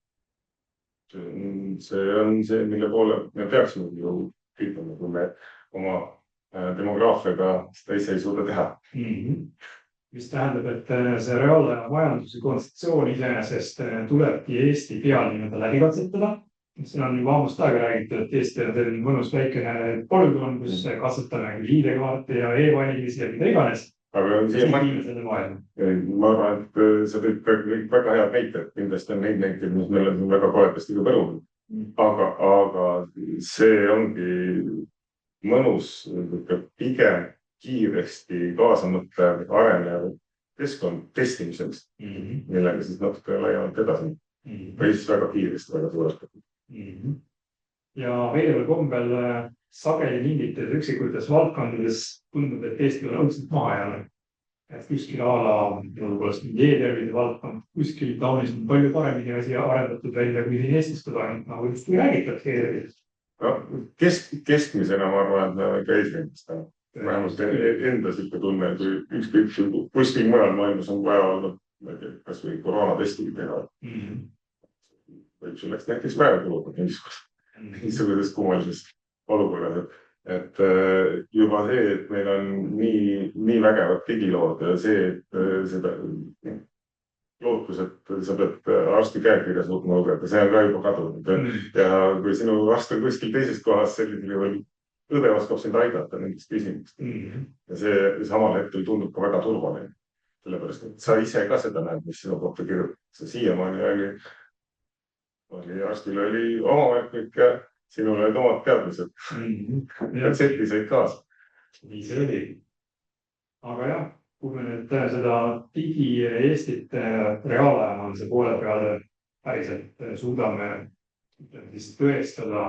See on see, mille poole me peaksime ju püüdma, kui me oma demograafiaga seda ise ei suuda teha. Mis tähendab, et see reaalaja majanduse kontseptsioon iseenesest tulebki Eesti peal nii-öelda läbi katsetada. Siin on juba ammust aega räägitud, et Eesti on selline mõnus väikene polügoon, kus katsetame ID-kaarte ja e-valimisi ja mida iganes. Aga ma arvan, et see tõid väga head näited, kindlasti on neid näiteid, mis meil on väga kohetasti ka põrunud. Aga see ongi mõnus pigem kiiresti kaasamõtlev arenev keskkond testimiseks, millega siis natuke laiemalt edasi. Või siis väga kiiresti, väga suuresti. Ja veelal kombel sageli mingites üksikutes valdkondades tundub, et Eesti on õudselt maha jäänud. Et kuskil ala e-tervise valdkond, kuskil Taunis on palju paremini asi arendatud välja, kui siin Eestis seda ainult nagu just räägitakse e-tervisest. Keskmisena ma arvan, et ka eesmärgist. Vähemalt endas ikka tunne, kui kuskil mujal maailmas on vaja olnud, kas või koroonatesti teha. Võib selleks näiteks päeva kuluda niisugusest kummalisest olukorras, et juba see, et meil on nii vägevad digilood ja see, et seda lootus, et sa pead arsti käekirja suutma lugeda, see on ka juba kadunud. Ja kui sinu arst on kuskil teises kohas, sellisel juhul õde oskab sind aidata nendest küsimust. Ja see samal hetkel tundub ka väga turvaline. Sellepärast, et sa ise ka seda näed, mis sinu kohta kirjutab. Siiamaani arstil oli oma märklik ja sinul olid omad teadmised. Retsepti said kaasa. Nii see oli. Aga jah, kui me nüüd seda digi-Eestit reaalajamanse poole peale päriselt suudame tõestada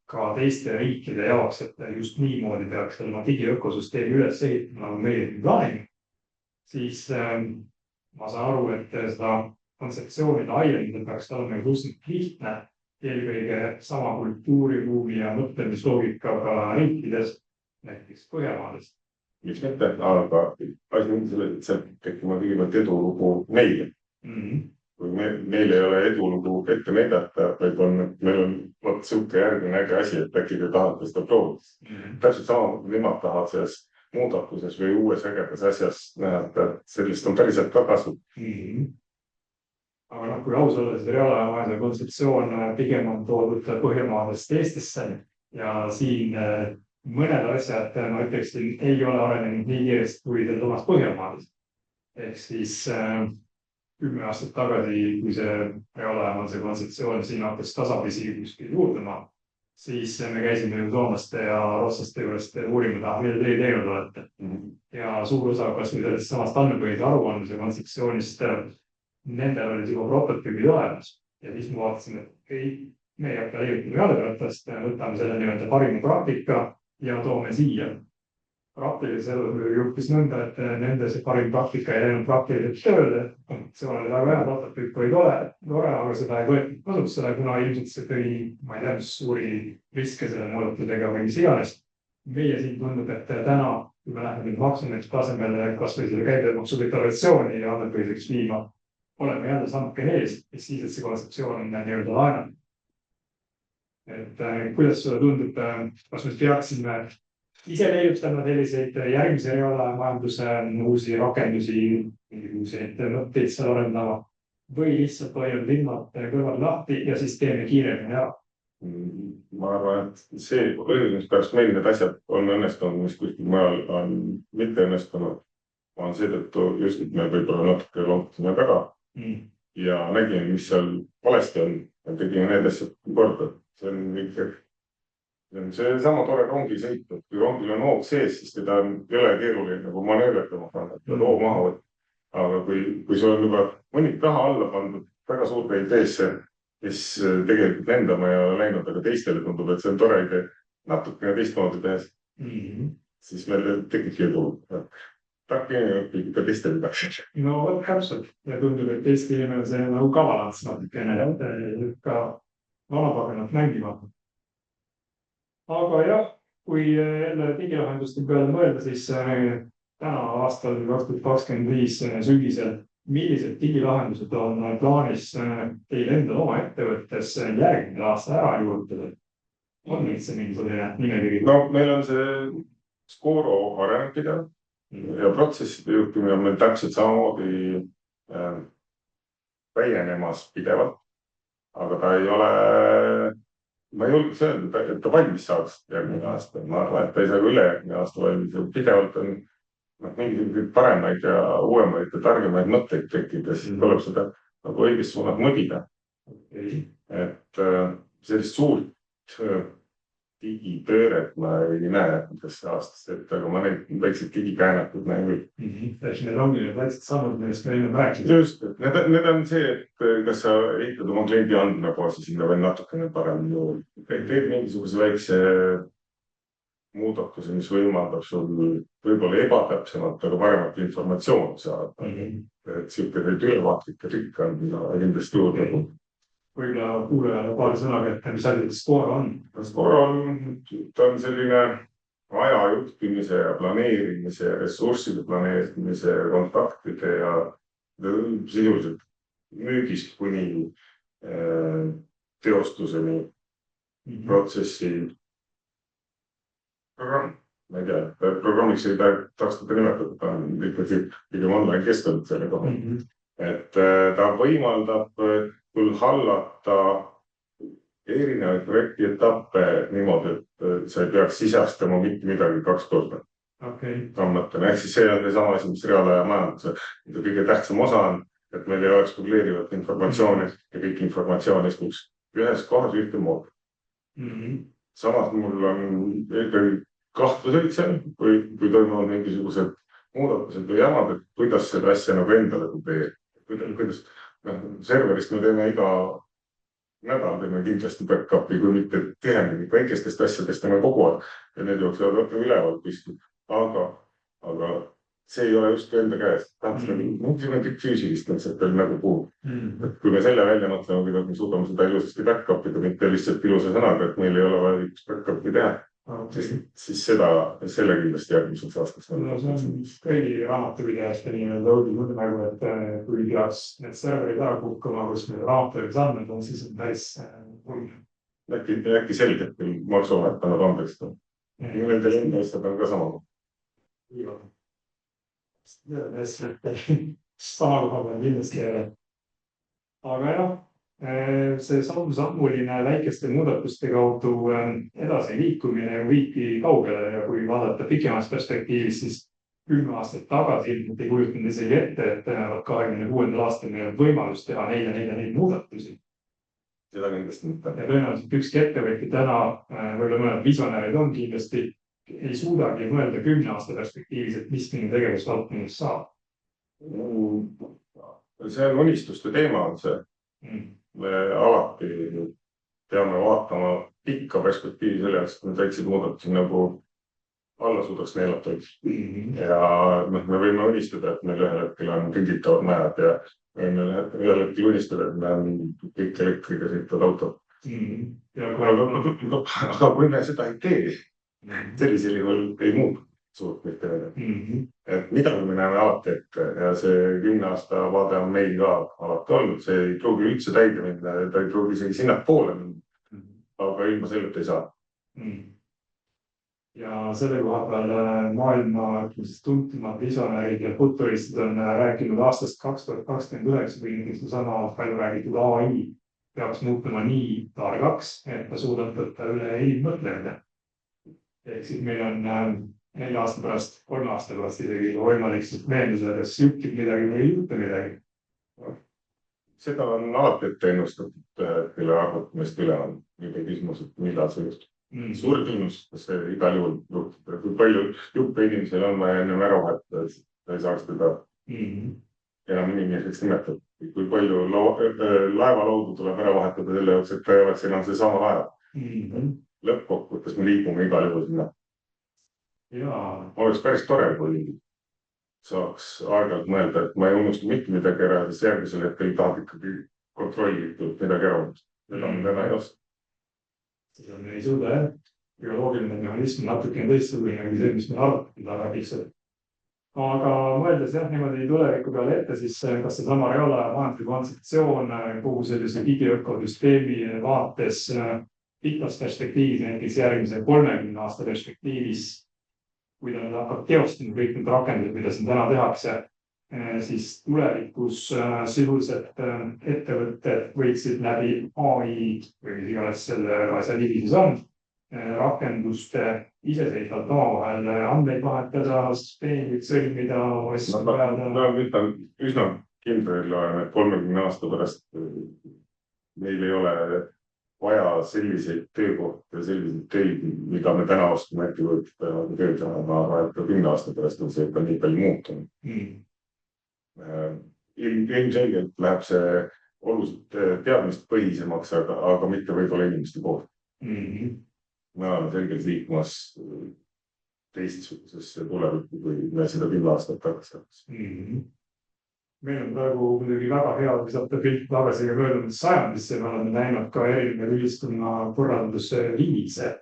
ka teiste riikide jaoks, et just niimoodi peaks olema digiökosüsteemi üles ehitama, nagu meie plaanime, siis ma saan aru, et seda kontseptsiooni laiendada peaks olema just lihtne, eelkõige sama kultuuriruumi ja mõtlemisloogikaga riikides, näiteks Põhjamaades. Miks mitte, aga asi on selle, et see tekkima kõigepealt edulugu neile. Kui meil ei ole edulugu ette näidata, vaid meil on siuke järgmine äge asi, et äkki te tahate seda proovida. Täpselt sama, kui nemad tahavad selles muudatuses või uues ägedas asjas näha, et sellist on päriselt ka kasu. Aga kui aus olla, see reaalaja kontseptsioon pigem on toodud Põhjamaadest Eestisse ja siin mõned asjad, ma ütleksin, ei ole arenenud nii kiiresti kui selles Põhjamaades. Ehk siis 10 aastat tagasi, kui see reaalaja kontseptsioon siin hakkas tasapisi kuskil juurduma, siis me käisime ju soomlaste ja rootsalaste juurest uurima, mida te teinud olete. Ja suur osa kas või sellest samast andmepõhise aruandluse kontseptsioonist nendel olid juba prototüübid olemas ja siis me vaatasime, et me ei hakka leiutama jalgratast, võtame selle nii-öelda parima praktika ja toome siia. Praktiliselt juhtis nõnda, et nende see parim praktika ei läinud praktiliselt tööle. See oli väga hea, prototüüp oli tore, aga seda ei võetud kasutusele, kuna ilmselt see tõi, ma ei tea, mis suuri riske selle muudatusega või mis iganes. Meie siin tundub, et täna, kui me läheme maksumeeste tasemele, kas või selle käibemaksu deklaratsiooni ja andmepõhiseks viima, oleme jälle sammuke ees, siis et see kontseptsioon on nii-öelda laenanud. Et kuidas sulle tundub, kas me peaksime ise leiutama selliseid järgmise reaalaja majanduse uusi rakendusi, uusi mõtteid seal arendama või lihtsalt hoiame linnad kõrval lahti ja siis teeme kiiremini ära? Ma arvan, et see põhjus, pärast meil need asjad on õnnestunud, mis kuskil mujal on mitte õnnestunud, on seetõttu just, et me võib-olla natuke loomutasime väga ja nägime, mis seal valesti on ja tegime need asjad korda. See on ikka see sama tore rongisõit, et kui rongil on hoog sees, siis teda ei ole keeruline nagu manööverdama panna, et hoo maha võtta. Aga kui sul on juba mõni raha alla pandud väga suurde ideesse kes tegelikult lendama ei ole läinud, aga teistele tundub, et see on tore idee natukene teistmoodi tehes, siis meil tekibki edu. Tark inimene õpib ikka teistele midagi. No täpselt ja tundub, et Eesti inimene see nagu kavalants natukene, et ka vanapaganat mängima. Aga jah, kui jälle digilahenduste peale mõelda, siis täna aastal 2025 sügisel, millised digilahendused on plaanis teil endal oma ettevõttes järgmine aasta ära juurde? On üldse mingisugune nimekiri? No meil on see Scoro arenenud pidevalt ja protsesside juhtimine on meil täpselt samamoodi täienemas pidevalt, aga ta ei ole, ma ei julgeks öelda, et ta valmis saaks järgmine aasta. Ma arvan, et ta ei saa ka ülejärgmine aasta valmis. Pidevalt on mingisuguseid paremaid ja uuemaid ja targemaid mõtteid tekib ja siis tuleb seda nagu õiges suunas mõdida. Et sellist suurt digipööret ma ei näe järgmisesse aastast ette, aga ma neid väikseid digikäänakut näen küll. Need ongi need väiksed sammud, millest me enne rääkisime. Just, need on see, et kas sa ehitad oma kliendi andmebaasi sinna veel natukene parem. Teed mingisuguse väikse muudatuse, mis võimaldab sul võib-olla ebatäpsemalt, aga paremat informatsiooni saada. Et siuke ülevaatlik trikk on kindlasti juurde. Võib-olla kuulajale paari sõnaga, et mis asi Scoro on? Scoro on selline aja juhtimise ja planeerimise, ressursside planeerimise, kontaktide ja sisuliselt müügist kuni teostuseni protsessi programm. Ma ei tea, programmiks ei tahaks teda nimetada, ta on ikkagi pigem online keskkond selle koha. Et ta võimaldab küll hallata erinevaid projekti etappe niimoodi, et sa ei peaks sisestama mitte midagi 2 korda. Ehk siis see on seesama asi, mis reaalaja majanduse kõige tähtsam osa on, et meil ei oleks dubleerivat informatsiooni ja kõik informatsioon istuks ühes kohas ühtemoodi. Samas mul on ikkagi kahtluseid seal, kui toimuvad mingisugused muudatused või jamad, et kuidas seda asja nagu endale dubleerida. Kuidas serverist me teeme iga nädal, teeme kindlasti back-up'i, kui mitte tihemini väikestest asjadest teeme kogu aeg ja need jooksevad üleval kuskil. Aga see ei ole just enda käes. Mingisugune kõik füüsilist veel nagu puhul. Kui me selle välja mõtleme, kuidas me suudame seda ilusasti back-up'ida, mitte lihtsalt ilusa sõnaga, et meil ei ole vaja üks back-up'i teha. Siis selle kindlasti järgmiseks aastaks. See on kõigi raamatupidajast inimene lõudib nagu, et kui peaks need serverid ära kukkuma, kus meil raamatupidajad andmed on, siis on päris hull. Äkki selgelt küll maksuamet annab andeks. Nendel inimesed on ka sama. Sama koha peal kindlasti ei ole. Aga jah, see sammuline väikeste muudatuste kaudu edasi liikumine viibki kaugele ja kui vaadata pikemas perspektiivis, siis 10 aastat tagasi ilmselt ei kujutanud isegi ette, et 2026. aastal meil on võimalus teha neid muudatusi. Seda kindlasti mitte. Ja tõenäoliselt ükski ettevõtja täna, võib-olla mõned visionäärid on kindlasti, ei suudagi mõelda 10 aasta perspektiivis, et mis minu tegevusvaldkonnas saab. See on unistuste teema on see. Me alati peame vaatama pikka perspektiivi selle jaoks, et need väiksed muudatusi nagu alla suudaks neelata. Ja me võime unistada, et meil ühel hetkel on kõnditavad majad ja ühel hetkel unistada, et me on kõik elektriga sõitvad autod. Aga kui me seda ei tee, sellisel juhul ei muutu suurt mitte veel. Et midagi me näeme alati ette ja see 10 aasta vaade on meil ka alati olnud. See ei pruugi üldse täide minna, ta ei pruugi isegi sinna poole minna, aga ilma sellelt ei saa. Ja selle koha peal maailma tuntumad visionäärid ja futuristid on rääkinud aastast 2029, kui näiteks sama palju räägitud AI peaks muutuma nii targaks, et ta suudab võtta üle inimmõtlemine. Ehk siis meil on 4 aasta pärast, 3 aasta pärast isegi võimalik meeldusele, kas juhtib midagi või ei juhtu midagi. Seda on alati ette ennustatud, kelle arvutamist üle on. Nüüd on küsimus, et millal see juhtub. Suur küsimus, kas see igal juhul juhtub. Kui palju juppe inimesel on vaja enne ära vahetada, siis ta ei saaks teda enam inimeseks nimetada. kui palju laevalaudu tuleb ära vahetada selle jaoks, et ta ei oleks enam seesama laev. Lõppkokkuvõttes me liigume igal juhul sinna. Oleks päris tore, kui saaks aeg-ajalt mõelda, et ma ei unusta mitte midagi ära, sest järgmisel hetkel tahab ikkagi kontrollitud midagi ära unusta. Seda on täna ei oska. Seda me ei suuda, jah. Bioloogiline mehhanism natuke teistsugune kui see, mis me arvatud väga lihtsalt. Aga mõeldes jah, niimoodi tuleviku peale ette, siis kas seesama reaalaja majanduslik kontseptsioon kogu sellise digiökosüsteemi vaates pikas perspektiivis, näiteks järgmise 30 aasta perspektiivis, kui ta nüüd hakkab teostama kõik need rakendused, mida siin täna tehakse, siis tulevikus sisuliselt ettevõtted võiksid läbi AI või iganes selle asja nimi siis on, rakenduste iseseisvalt omavahel andmeid vahetada, süsteemid sõlmida, asju ajada. Ma ütlen üsna kindel olen, et 30 aasta pärast meil ei ole vaja selliseid töökohti ja selliseid töid, mida me täna oskame ette võtta tööd teha, aga 10 aasta pärast on see ikka nii palju muutunud. Ilmselgelt läheb see oluliselt teadmistpõhisemaks, aga mitte võib-olla inimeste poolt. Me oleme selgelt liikumas teistsugusesse tulevikku, kui me seda 10 aastat tagasi oleks. Meil on praegu muidugi väga hea visata pilt tagasi ja möödunud sajandisse. Me oleme näinud ka erinevaid ühiskonna korralduse viise,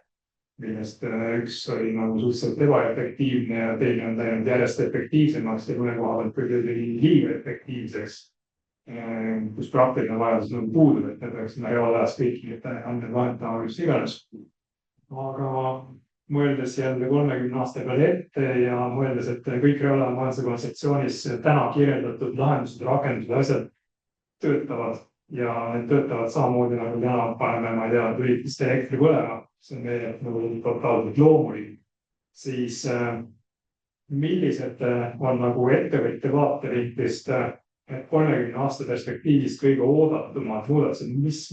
millest üks oli nagu suhteliselt ebaefektiivne ja teine on läinud järjest efektiivsemaks ja mõne koha pealt kõige liiga efektiivseks, kus praktiline vajadus on puudub, et need oleks reaalajas kõiki andmeid vahetama üks iganes. Aga mõeldes jälle 30 aasta peale ette ja mõeldes, et kõik reaalaja majanduse kontseptsioonis täna kirjeldatud lahendused, rakendused, asjad töötavad ja need töötavad samamoodi nagu täna paneme, ma ei tea, lülitist elektri põlema, see on meie nagu totaalselt loomulik, siis millised on nagu ettevõtja vaatevinklist 30 aasta perspektiivist kõige oodatumad muudatused, mis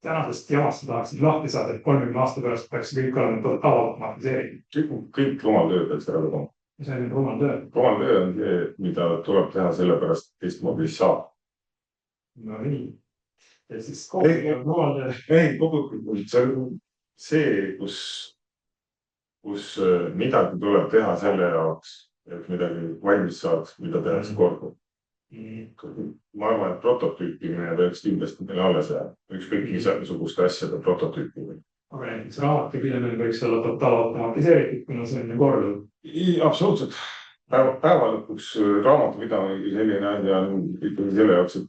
tänasest jamast tahaksid lahti saada, et 30 aasta pärast peaks kõik olema totaalautomatiseeritud. Kõik omal töö peaks ära tegema. Mis on omal töö? Omal töö on see, mida tuleb teha sellepärast, et teistmoodi ei saa. No nii. Ja siis kogu omal töö. Ei, kogu see, kus midagi tuleb teha selle jaoks, et midagi valmis saaks, mida tehakse korda. Ma arvan, et prototüüpimine peaks kindlasti meil alles jääb. Ükskõik niisuguste asjade prototüüpimine. Aga näiteks raamatupidamine võiks olla totaalautomatiseeritud, kuna see on ju korduv. Absoluutselt. Päeva lõpuks raamatupidamine selline asja on ikkagi selle jaoks, et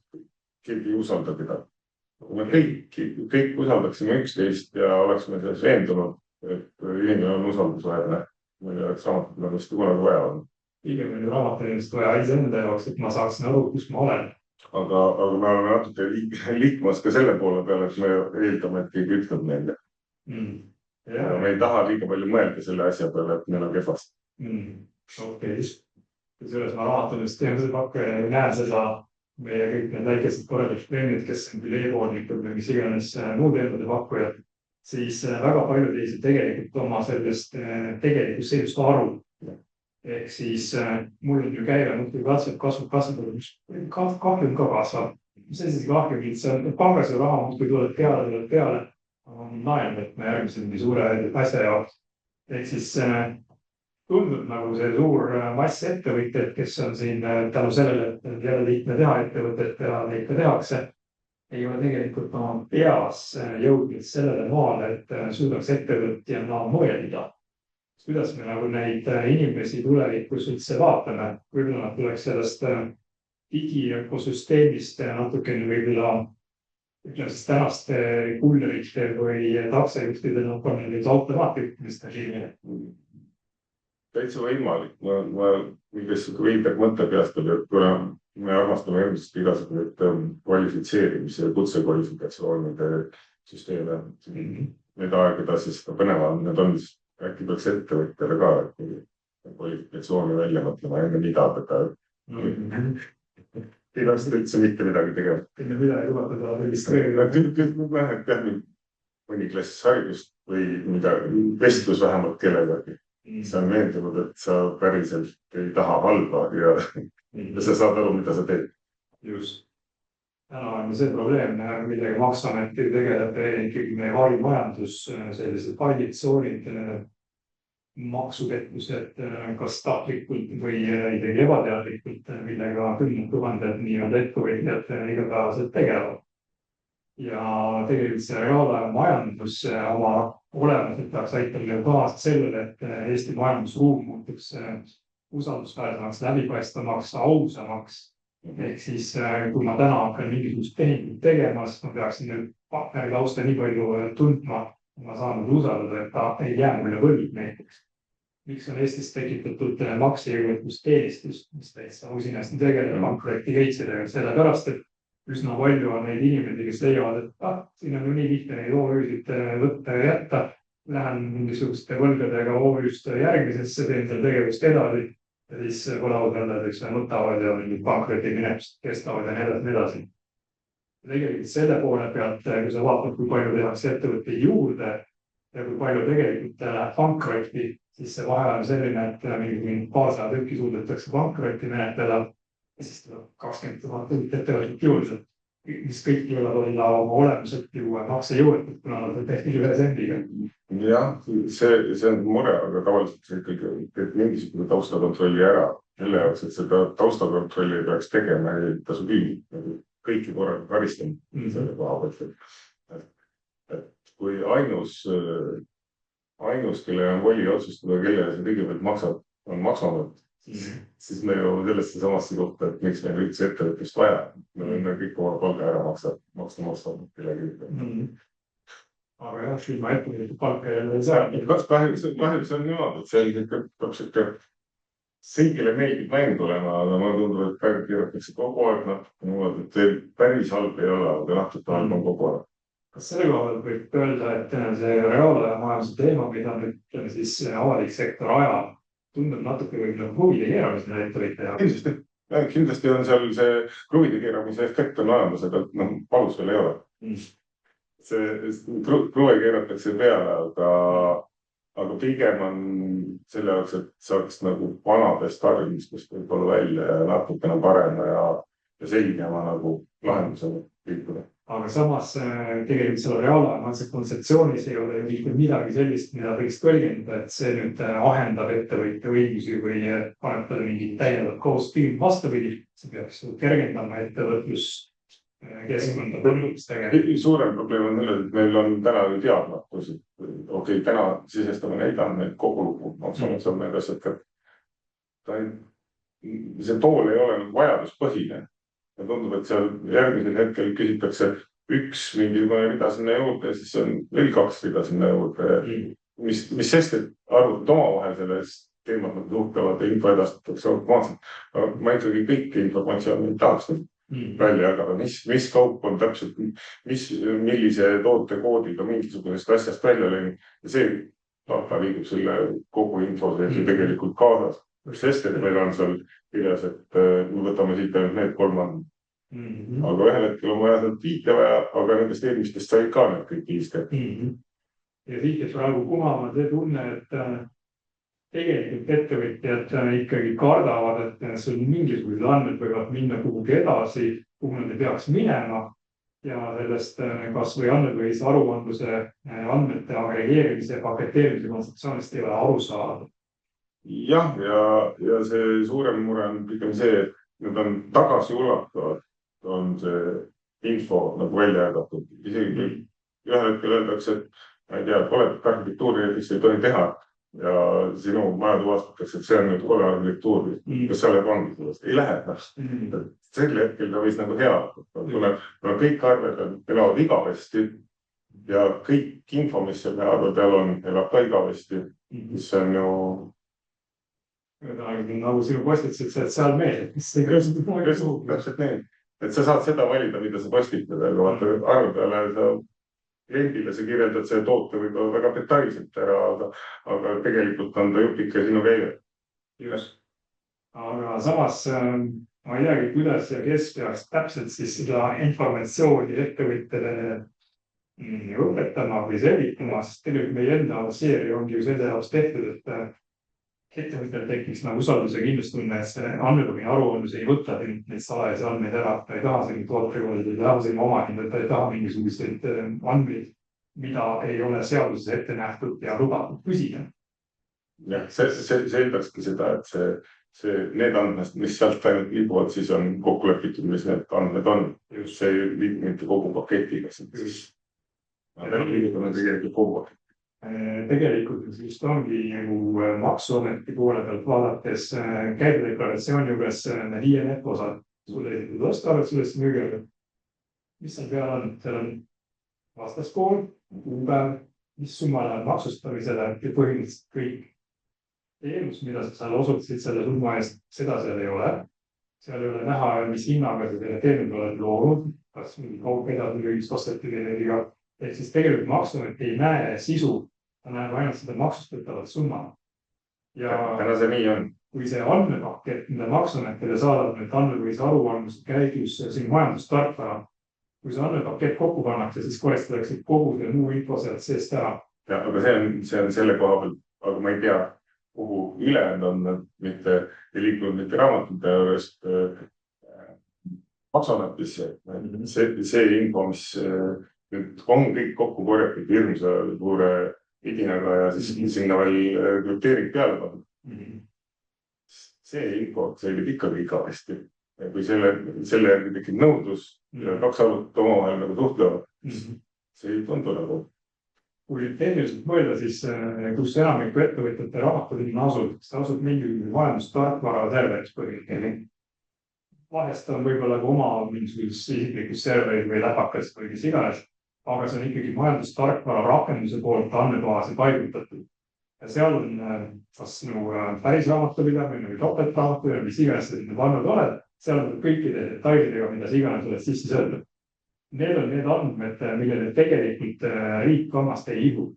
keegi ei usalda teda. Me kõik usaldaksime üksteist ja oleksime selles veendunud, et inimene on usaldusväärne. Meil oleks raamatupidamist kunagi vaja on. Pigem on ju raamatupidamist vaja iseenda jaoks, et ma saaksin aru, kus ma olen. Aga me oleme natuke liikumas ka selle poole peale, et me eeldame, et keegi ütleb meile. Me ei taha liiga palju mõelda selle asja peale, et meil on kehvast. Okei. Selles ma raamatupidamist teenuse pakkuja ei näe seda meie kõik need väikesed korralikud trendid, kes on küll e-poodnikud või mis iganes muud eeldude pakkujad, siis väga paljud ei saa tegelikult oma sellest tegelikult seisust aru. Ehk siis mul on ju käive muidugi kasvab, kahjum ka kasvab. Mis on siis kahjum, see on pangas ju raha muidugi tuleb peale, on laen võtma järgmise suure asja jaoks. Ehk siis tundub nagu see suur mass ettevõtjad, kes on siin tänu sellele, et jälle lihtne teha ettevõtet ja neid ka tehakse, ei ole tegelikult oma peas jõudnud sellele maale, et suudaks ettevõtjana mõelda. Kuidas me nagu neid inimesi tulevikus üldse vaatame, võib-olla nad tuleks sellest digiökosüsteemist natukene võib-olla ütleme siis tänaste kullerite või taksojuhtide neid automaatjuhtimist režiimile. Täitsa võimalik. Ma veidrak mõte peast oli, et kuna me armastame ilmselt igasugused kvalifitseerimise ja kutsekvalifikatsioonide süsteeme, need aegada siis põnevad, need on äkki peaks ettevõtjale ka kvalifikatsiooni välja mõtlema enne midagi, ei lasta üldse mitte midagi tegema. Enne midagi lubatada sellist reegli. Mõni klass haridust või midagi, vestlus vähemalt kellegagi. Sa on veendunud, et sa päriselt ei taha halba ja sa saad aru, mida sa teed. Just. täna on see probleem, millega Maksuamet tegeleb ikkagi meie varimajandus, sellised hallid tsoonid, maksupettused, kas tahtlikult või isegi ebateadlikult, millega kümned tuhanded nii-öelda ettevõtjad igapäevaselt tegelevad. Ja tegelikult see reaalaja majandus oma olemuselt peaks aitama kaasa sellele, et Eesti majandusruum muutuks usaldusväärsemaks, läbipaistvamaks, ausamaks. Ehk siis, kui ma täna hakkan mingisugust tehingut tegema, siis ma peaksin nüüd partneri tausta nii palju tundma, ma saan usaldada, et ta ei jää mulle võlg näiteks. Miks on Eestis tekitatud maksejõuetusteenistus, mis täitsa usinasti tegeleb pankrotti keitsidega, sellepärast, et üsna palju on neid inimesi, kes leiavad, et siin on ju nii lihtne neid OÜ-sid võtta ja jätta. Lähen mingisuguste võlgadega OÜ-st järgmisesse, teen seal tegevust edasi ja siis võlausaldajad võtavad ja mingid pankroti minemist kestavad ja nii edasi. Tegelikult selle poole pealt, kui sa vaatad, kui palju tehakse ettevõtteid juurde ja kui palju tegelikult läheb pankrotti, siis see vahe on selline, et mingi paar tükki suudetakse pankrotti menetleda. Ja siis tuleb 20 000 ettevõtet juurde, mis kõik võivad olla oma olemuselt ju maksejõuetud, kuna nad on tehtud ühe sendiga. Jah, see on mure, aga tavaliselt see ikkagi teeb mingisugune taustakontrolli ära. Selle jaoks, et seda taustakontrolli peaks tegema, ei tasu küll kõiki korraga karistama selle koha pealt. Et kui ainus, kelle on voli otsustada, kelle see kõigepealt maksab, on maksuamet. Siis me ju sellesse samasse kohta, et miks meil üldse ettevõtlust vaja. Me võime kõik oma palga ära maksta kellegi. Aga jah, ilma ettevõtjate palka ei saa. Kahjuks on niimoodi, et see peab siuke kõigile meeldib mäng olema, aga ma tundub, et päev kirjutatakse kogu aeg, et see päris halb ei ole, aga natuke halb on kogu aeg. Kas selle koha võib öelda, et see reaalaja majanduse teema, mida nüüd siis avalik sektor ajab, tundub natuke võib-olla huvide keeramisele ettevõtja? Kindlasti on seal see huvide keeramise efekt on olemas, aga palus veel ei ole. See kruve keeratakse peale, aga pigem on selle jaoks, et saaks nagu vanadest tarvimistest võib-olla välja ja natukene parema ja selgema nagu lahendusele liikuda. Aga samas tegelikult selle reaalaja kontseptsioonis ei ole ju midagi sellist, mida võiks tõlgendada, et see nüüd ahendab ettevõtja õigusi või paneb talle mingit täiendavat kohust. Vastupidi, see peaks kergendama ettevõtluskeskkonda põlluks tegema. Suurem probleem on selles, et meil on täna ju teadmatus. Okei, täna sisestame neid andmeid kogu lugu, maksuamet saab need asjad, et see tool ei ole vajaduspõhine. Ja tundub, et seal järgmisel hetkel küsitakse üks mingisugune rida sinna juurde ja siis on veel 2 rida sinna juurde. Mis sest, et arvutad omavahel sellest teemat, nad suhtlevad ja info edastatakse automaatselt. Ma ikkagi kõiki informatsiooni tahaks välja jagada, mis kaup on täpselt, millise tootekoodiga mingisugusest asjast välja läinud. Ja see data liigub selle kogu info tegelikult kaasas. Sest, et meil on seal kirjas, et me võtame siit ainult need 3 andmed. Aga ühel hetkel on vaja sealt 5 vaja, aga nendest eelmistest sai ka need kõik 5. Ja siit praegu kumama see tunne, et tegelikult ettevõtjad ikkagi kardavad, et sul mingisugused andmed võivad minna kuhugi edasi, kuhu nad ei peaks minema. Ja sellest kas või andmepõhise aruandluse andmete agregeerimise ja paketeerimise kontseptsioonist ei ole aru saada. Jah, ja see suurem mure on pigem see, et need on tagasiulatavad, on see info nagu välja jagatud. Isegi ühel hetkel öeldakse, et ma ei tea, koledat arhitektuuri näiteks ei tohi teha ja sinu maja tuvastatakse, et see on nüüd kole arhitektuuri. Kas sa oled vangi sellest? Ei lähe. Selle hetkel ta võis nagu hea. Kuna kõik arved elavad igavesti ja kõik info, mis selle arve peal on, elab ka igavesti, mis on ju nagu sinu postitused sotsiaalmeediat, mis ei kõrsunud. Täpselt nii, et sa saad seda valida, mida sa postitad, aga vaata arve peale sa kliendile sa kirjeldad see toote võib-olla väga detailselt ära, aga tegelikult on ta jupike sinu käive. Just. Aga samas ma ei teagi, kuidas ja kes peaks täpselt siis seda informatsiooni ettevõtjale õpetama või selgitama, sest tegelikult meie enda seeria ongi ju selle jaoks tehtud, et ettevõttel tekiks nagu usalduse kindlustunne, et see andmepõhine aruandlus ei võta neid salajasi andmeid ära, ta ei taha selline tootekoolid, ei taha selline omahinda, ta ei taha mingisuguseid andmeid, mida ei ole seaduses ette nähtud ja lubatud küsida. jah, see eeldakski seda, et need andmed, mis sealt ainult liiguvad, siis on kokku lepitud, mis need andmed on. Just see ei liigu mitte kogu paketiga. Siis liiguvad tegelikult kogu paketiga. Tegelikult just ongi nagu maksuameti poole pealt vaadates käibedeklaratsiooni juures need INF-osad sulle esitatud ostuarvestuses müügiga. Mis seal peal on? Seal on vastaskool, kuupäev, mis summa läheb maksustamisele ja põhimõtteliselt kõik teenus, mida sa seal osutasid selle summa eest, seda seal ei ole. Seal ei ole näha, mis hinnaga sa selle teenuse oled loonud, kas mingi kaupedad või just osteti teenediga. Ehk siis tegelikult maksuamet ei näe sisu, ta näeb ainult seda maksustatavat summa. Ja täna see nii on. Kui see andmepakett, mida maksuametile saadab nüüd andmepõhise aruandluse käigus siin majandustarkvara, kui see andmepakett kokku pannakse, siis koristatakse kogu see muu info sealt seest ära. Ja, aga see on selle koha peal, aga ma ei tea, kuhu ülejäänud on, mitte ei liikunud mitte raamatute juurest maksuametisse. See info, mis nüüd on kõik kokku korjatud hirmsa suure vidinaga ja siis sinna veel krüpteering peale pannud. See info selgib ikkagi igavesti. Ja kui selle järgi tekib nõudlus ja kaks arvut omavahel nagu suhtlevad, see ei tundu nagu. Kui tehniliselt mõelda, siis kus enamiku ettevõtjate raamatupidamine asub, see asub mingi majandustarkvara serveris põhiliselt. Vahest on võib-olla oma mingisugused isiklikus serverid või läpakas või mis iganes, aga see on ikkagi majandustarkvara rakenduse poolt andmebaasi paigutatud. Ja seal on kas nagu päris raamatupidamine või topeltraamatupidamine, mis iganes sa sinna pannud oled, seal on kõikide detailidega, mida sa iganes oled sisse söödud. Need on need andmed, millele tegelikult riik kammast ei igu.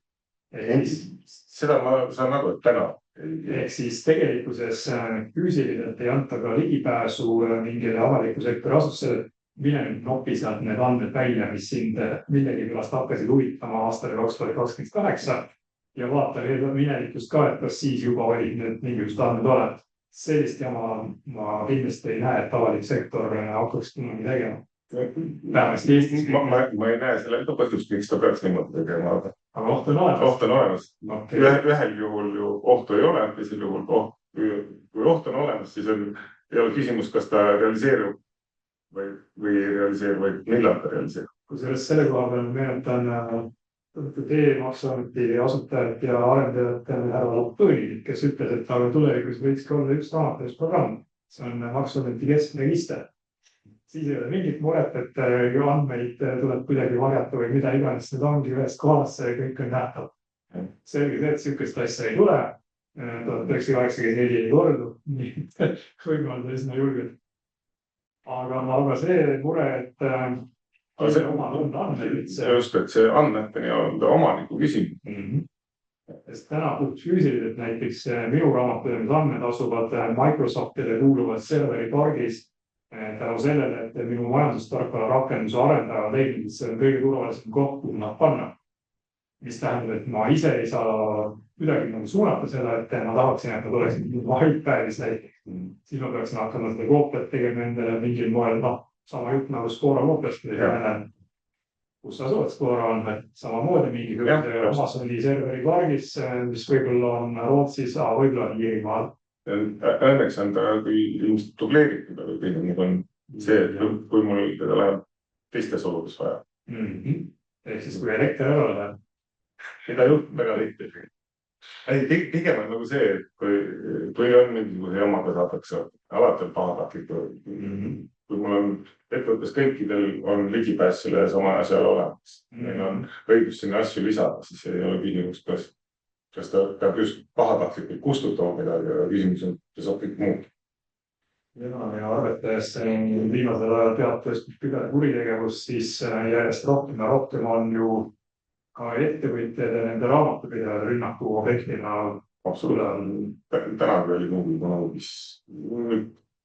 Seda ma saan nagu, et täna. Ehk siis tegelikkuses füüsiliselt ei anta ka ligipääsu mingile avaliku sektori asusele, mille nüüd nopi sealt need andmed välja, mis sind millegi pärast hakkasid huvitama aastal 2028 ja vaata minevikust ka, et kas siis juba olid need mingisugused andmed olemas. Sellist jama ma kindlasti ei näe, et avalik sektor hakkaks kunagi tegema. Vähemasti Eestis. Ma ei näe selle põhjust, miks ta peaks niimoodi tegema. Aga oht on olemas. Oht on olemas. Ühel juhul ju ohtu ei ole, teisel juhul kui oht on olemas, siis ei ole küsimus, kas ta realiseerub või ei realiseeru, või millal ta realiseerub. Kui selle koha peal meenutan e-maksuameti asutajat ja arendajat härra Lapõõnid, kes ütles, et tulevikus võiks ka olla üks raamatamisprogramm. See on maksuameti keskregister. Siis ei ole mingit muret, et andmeid tuleb kuidagi varjata või mida iganes, need ongi ühest kohast, kõik on nähtav. Selge see, et sihukest asja ei tule. 1984 ei kordu, võib-olla ta üsna julgelt. Aga see mure, et omad on andmeid üldse. Just, et see andmeteni on omaniku küsimus. Sest täna puht füüsiliselt näiteks minu raamatupidamise andmed asuvad Microsoftile kuuluvad serveripargis tänu sellele, et minu majandustarkvara rakenduse arendaja leidnud, et see on kõige turvalisem koht, kuhu nad panna. Mis tähendab, et ma ise ei saa kuidagi nagu suunata seda, et ma tahaksin, et nad oleksid iPadis näiteks. Siis ma peaksin hakkama seda koopiat tegema endale mingil moel, sama jutt nagu Skora koopiast, kus asuvad Skora andmed, samamoodi mingi Amazoni serveri pargis, mis võib-olla on Rootsis, võib-olla on Iirimaal. Õnneks on ta ilmselt dubleeritud, aga tegelikult on see, et kui mul teda läheb teistes oludes vaja. Ehk siis kui elekter ära läheb. Mida juhtub väga lihtne. Pigem on nagu see, et kui on mingisuguse jamaga saadakse, alati on pahatahtlik. Kui mul on ettevõttes kõikidel on ligipääs selle sama asjal olemas. Meil on õigus sinna asju lisada, siis ei ole küsimus, kas ta peab just pahatahtlikult kustutama midagi, aga küsimus on, ta saab kõik muud. Ja arvetades viimasel ajal teatavasti kuritegevus, siis järjest rohkem ja rohkem on ju ka ettevõtjad ja nende raamatupidajad rünnaku objektina. Absoluutselt. Tänagi oli numbis,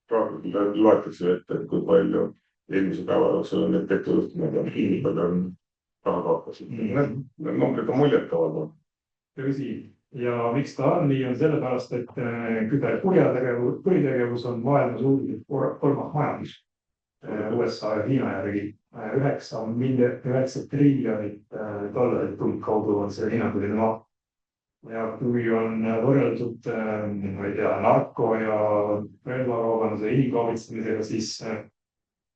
loetakse ette, et kui palju eelmise päeva jooksul on need pettujuhtumid ja palju on raha kaotasid. Need numbrid on muljet avaldavad. Tõsi, ja miks ta on nii, on sellepärast, et küberkuritegevus on maailma suurim kolmas majandus USA ja Hiina järgi. 9 triljonit dollarit umbkaudu on see hinnanguline maht. Ja kui on võrreldud, ma ei tea, narko ja relvakaubanduse inimkaubitsemisega, siis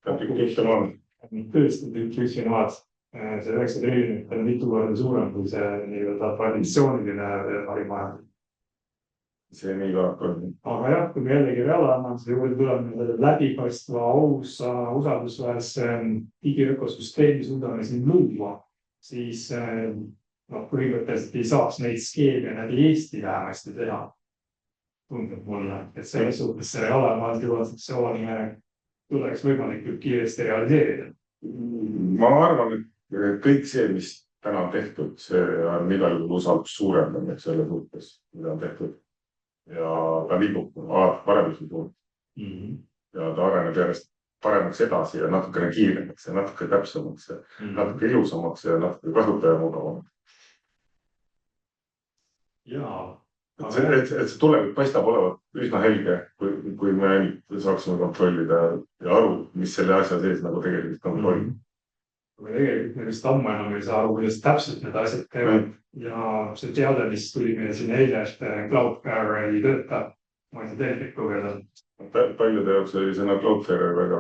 tõesti üksini maad. See 9 triljonit on mitu korda suurem kui see nii-öelda traditsiooniline harimajandus. See nii kaart. Aga jah, kui me jällegi reaalajamajanduse juurde tuleme läbipaistva, ausa, usaldusväärse digiökosüsteemi suudame siin luua, siis põhimõtteliselt ei saaks neid skeeme läbi Eesti vähemasti teha. Tundub mulle, et selles suhtes see reaalajamajanduse kontseptsioon tuleks võimalikult kiiresti realiseerida. Ma arvan, et kõik see, mis täna on tehtud, see on igal juhul usaldus suurendamine selle suhtes, mida on tehtud. Ja ta liigub paremuse poole. Ja ta areneb järjest paremaks edasi ja natukene kiiremaks ja natuke täpsemaks ja natuke ilusamaks ja natuke kasutajamugavamaks. Et see tulevik paistab olevat üsna helge, kui me saaksime kontrollida ja aru, mis selle asja sees nagu tegelikult kontrollib. Aga tegelikult me vist ammu enam ei saa aru, kuidas täpselt need asjad käivad. Ja see teade, mis tuli meile siin eile, et Cloudflare ei tööta, ma ei saa teelik lugeda. Paljude jaoks oli sõna Cloudflare väga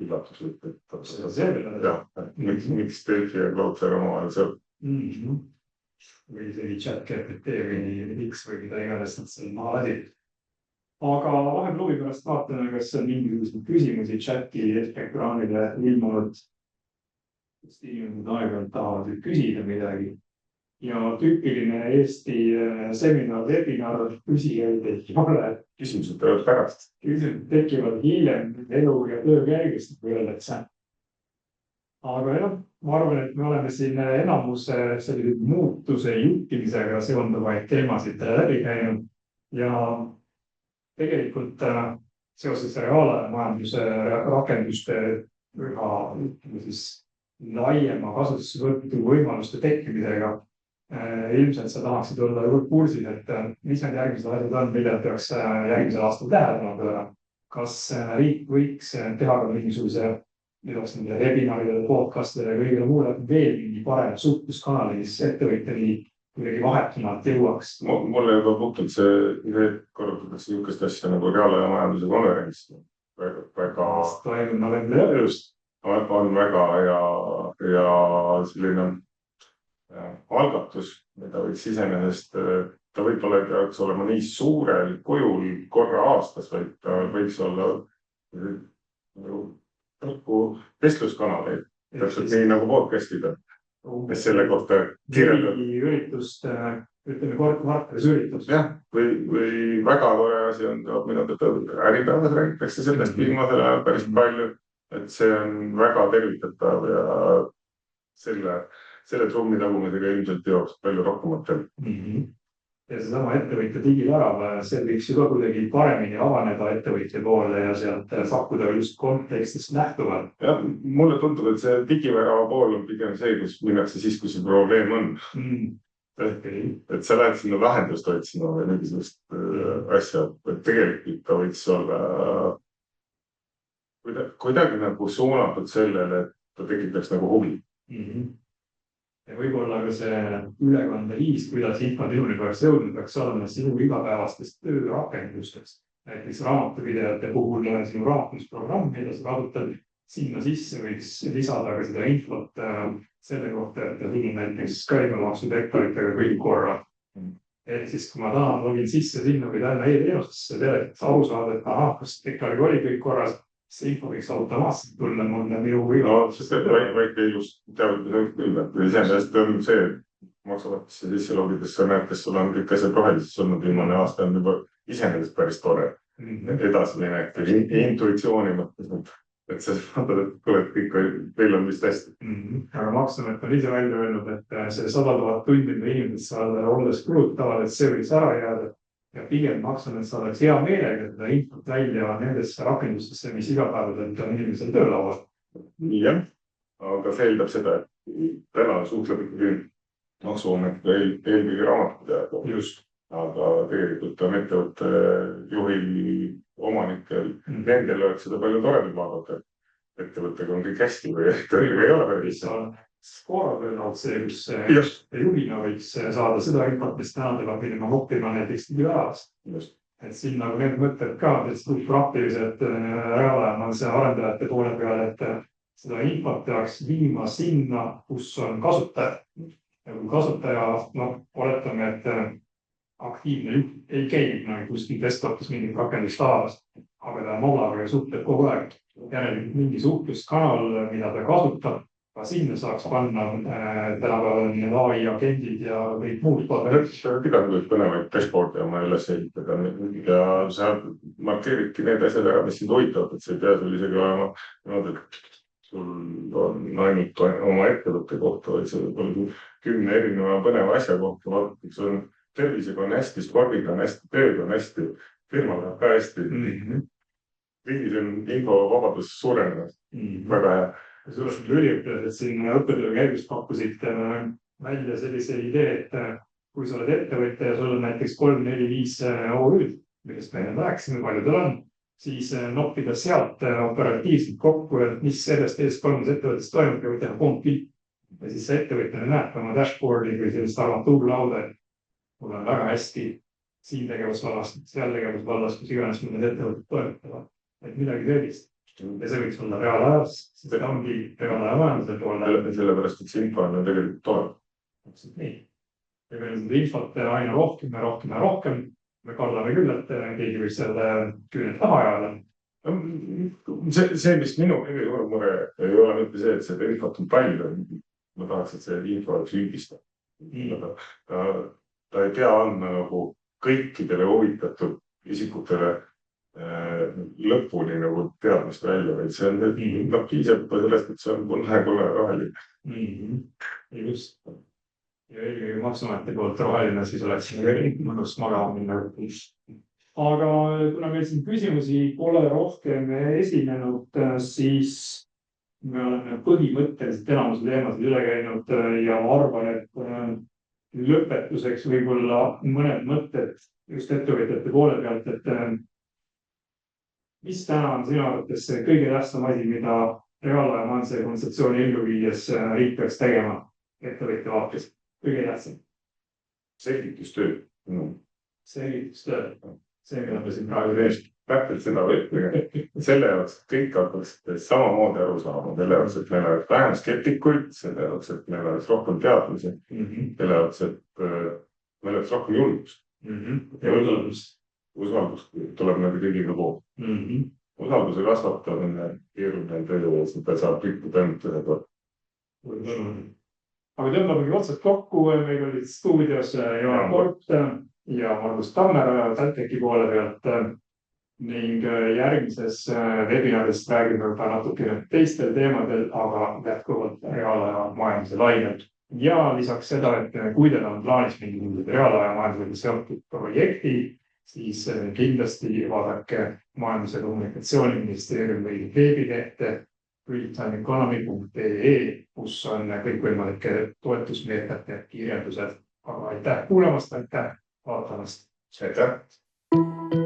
üllatuslik. Miks Delfi ja Cloudflare omavahel sealt? Või see chat-GPT või X või mida iganes nad seal maha ladid. Aga vahepeal huvi pärast vaatame, kas on mingisuguseid küsimusi chati ekraanile ilmunud. Inimesed aeg-ajalt tahavad küsida midagi. Ja tüüpiline Eesti seminar, webinar küsijaid ei ole. Küsimused teevad pärast. Küsimused tekivad hiljem elu ja töö käigust, kui öeldakse. Aga jah, ma arvan, et me oleme siin enamuse sellised muutuse juhtimisega seonduvaid teemasid läbi käinud. Ja tegelikult seoses reaalajamajanduse rakenduste üha laiema kasutusvõtu võimaluste tekkimisega. Ilmselt sa tahaksid olla kursis, et mis need järgmised asjad on, millele peaks järgmisel aastal tähelepanu pöörama. Kas riik võiks teha ka mingisuguse webinaridele, podcastidele ja kõigile muule veel mingi parem suhtluskanali, mis ettevõtjani kuidagi vahetunalt jõuaks? Mulle juba puhtalt see korrutatakse niisugust asja nagu reaalajamajanduse konverents. Väga toimub novembri just. On väga ja selline algatus, mida võiks iseenesest, ta võib-olla ei peaks olema nii suurel kujul korra aastas, vaid ta võiks olla vestluskanaleid, täpselt nii nagu podcastida, mis selle kohta kirjeldab. Üritust, ütleme kvartalis üritust. Jah, või väga tore asi on, mida äripäevas räägitakse sellest viimasel ajal päris palju. Et see on väga tervitatav ja selle trummi tagumisega ilmselt jooks palju rohkematel. Ja see sama ettevõtja digivärab, see võiks ju ka kuidagi paremini avaneda ettevõtja poole ja sealt pakkuda just kontekstist nähtuvalt. Ja, mulle tundub, et see digivärava pool on pigem see, kus minnakse siis, kui see probleem on. Et sa lähed sinna lahendust otsima või mingisugust asja, et tegelikult ta võiks olla kuidagi nagu suunatud sellele, et ta tekitaks nagu huvi. Ja võib-olla ka see ülekande viis, kuidas info sinuni peaks jõudnud, peaks olema sinu igapäevastest töörakendustest. Näiteks raamatupideajate puhul sinu raamatumisprogramm, mida sa kasutad, sinna sisse võiks lisada ka seda infot selle kohta, et tulin näiteks käibemaksudeklaritega kõik korra. Et siis, kui ma tahan, login sisse sinna või tänne e-teenustesse, selleks aru saada, et kas deklariga oli kõik korras, see info võiks automaatselt tulla mulle minu väike ilus teavitus küll, et iseenesest on see maksuvatesse sisse logides sa näed, kes sul on kõik asjad rohelises olnud viimane aasta on juba iseenesest päris tore edasi minek intuitsiooni mõttes, et sa vaatad, et kuule, kõik meil on vist hästi. Aga Maksuamet on ise välja öelnud, et see 100 000 tundi, mida inimesed saavad olles kulutavad, et see võiks ära jääda. Ja pigem Maksuamet saadaks hea meelega seda infot välja nendesse rakendustesse, mis igapäevaselt on inimesel töölaual. Jah, aga see eeldab seda, et täna suhtleb ikkagi Maksuamet eelkõige raamatupidajad. Just. aga tegelikult on ettevõtte juhil, omanikel, nendel oleks seda palju toredam vaadata. Ettevõttega on kõik hästi või ettevõttega ei ole päris. Skooraböönud see, kus juhina võiks saada seda infot, mis täna tuleb minema õppima näiteks digiväärast. Et siin nagu need mõtted ka, et praktilised reaalajal on see arendajate poole peal, et seda infot peaks viima sinna, kus on kasutaja. Ja kui kasutaja, oletame, et aktiivne juht ei käi kuskil desktopis mingit rakendust taas, aga ta mollaga ja suhtleb kogu aeg. Järelikult mingi suhtluskanal, mida ta kasutab, ka sinna saaks panna tänapäeval AI agendid ja kõik muud. Pidanud põnevaid dashboard'e oma üles ehitada ja sa markeeridki need asjad ära, mis sind hoitavad, et see ei pea sul isegi olema et sul on ainult oma ettevõtte kohta, vaid see on 10 erineva põneva asja kohta, sul on tervisega on hästi, spordiga on hästi, tööga on hästi, firmaga on ka hästi. Riigis on infovabadus suurenenud. Väga hea. Suuresti üliõpilased siin õppetöö käigus pakkusid välja sellise idee, et kui sa oled ettevõtja ja sul on näiteks 3, 4, 5 OÜ-d, millest me rääkisime, paljudel on, siis noppida sealt operatiivselt kokku, et mis sellest eest 3 ettevõttest toimub ja või teha kompil. Ja siis see ettevõtjana näeb oma dashboardi või sellist armatuurlauda, et mul on väga hästi siin tegevusvallas, seal tegevusvallas, kus iganes meil need ettevõtted toimetavad. Et midagi sellist. Ja see võiks olla reaalajas, siis ta ongi reaalaja majanduse poole. Sellepärast, et see info on tegelikult tuleb. Nii. Ja meil on seda infot aina rohkem ja rohkem ja rohkem. Me kardame küll, et keegi võiks selle küüned taha ajada. See, mis minu mure ei ole mitte see, et seda infot on palju. Ma tahaks, et see info oleks üldista. Ta ei pea andma nagu kõikidele huvitatud isikutele lõpuni nagu teadmist välja, vaid see on piisab sellest, et see on punane roheline. Just. Ja eelkõige maksuameti poolt roheline, siis oleks mõnus magama minna. Aga kuna meil siin küsimusi pole rohkem esinenud, siis me oleme põhimõtteliselt enamuse teemasid üle käinud ja ma arvan, et lõpetuseks võib-olla mõned mõtted just ettevõtjate poole pealt, et mis täna on sinu arvates kõige tähtsam asi, mida reaalaja majanduse kontseptsiooni ellu viies riik peaks tegema ettevõtja vaates? Kõige tähtsam. Selgitustöö. Selgitustöö. See, mida me siin praegu teeme. Täpselt seda võtta. Selle jaoks, et kõik hakkaks samamoodi aru saama. Selle jaoks, et meil oleks vähem skeptikuid, selle jaoks, et meil oleks rohkem teadmisi, selle jaoks, et meil oleks rohkem julgust. Ja usaldust. Usaldus tuleb nagu kõigiga pool. Usalduse kasvatamine, keeruline töö, et ta saab pikku tõmmata ühe kord. Aga tõmbamegi otsad kokku, meil olid stuudios Johan Kort ja Margus Tammera Talteki poole pealt ning järgmises webinarist räägime juba natukene teistel teemadel, aga jätkuvalt reaalaja majanduse lainel. Ja lisaks seda, et kui teil on plaanis mingi reaalaja majandusega seotud projekti, siis kindlasti vaadake Majandus- ja Kommunikatsiooniministeeriumi veebilehte realtimeeconomy.ee, kus on kõikvõimalike toetusmeetmete kirjeldused. Aga aitäh kuulamast, aitäh vaatamast. Aitäh!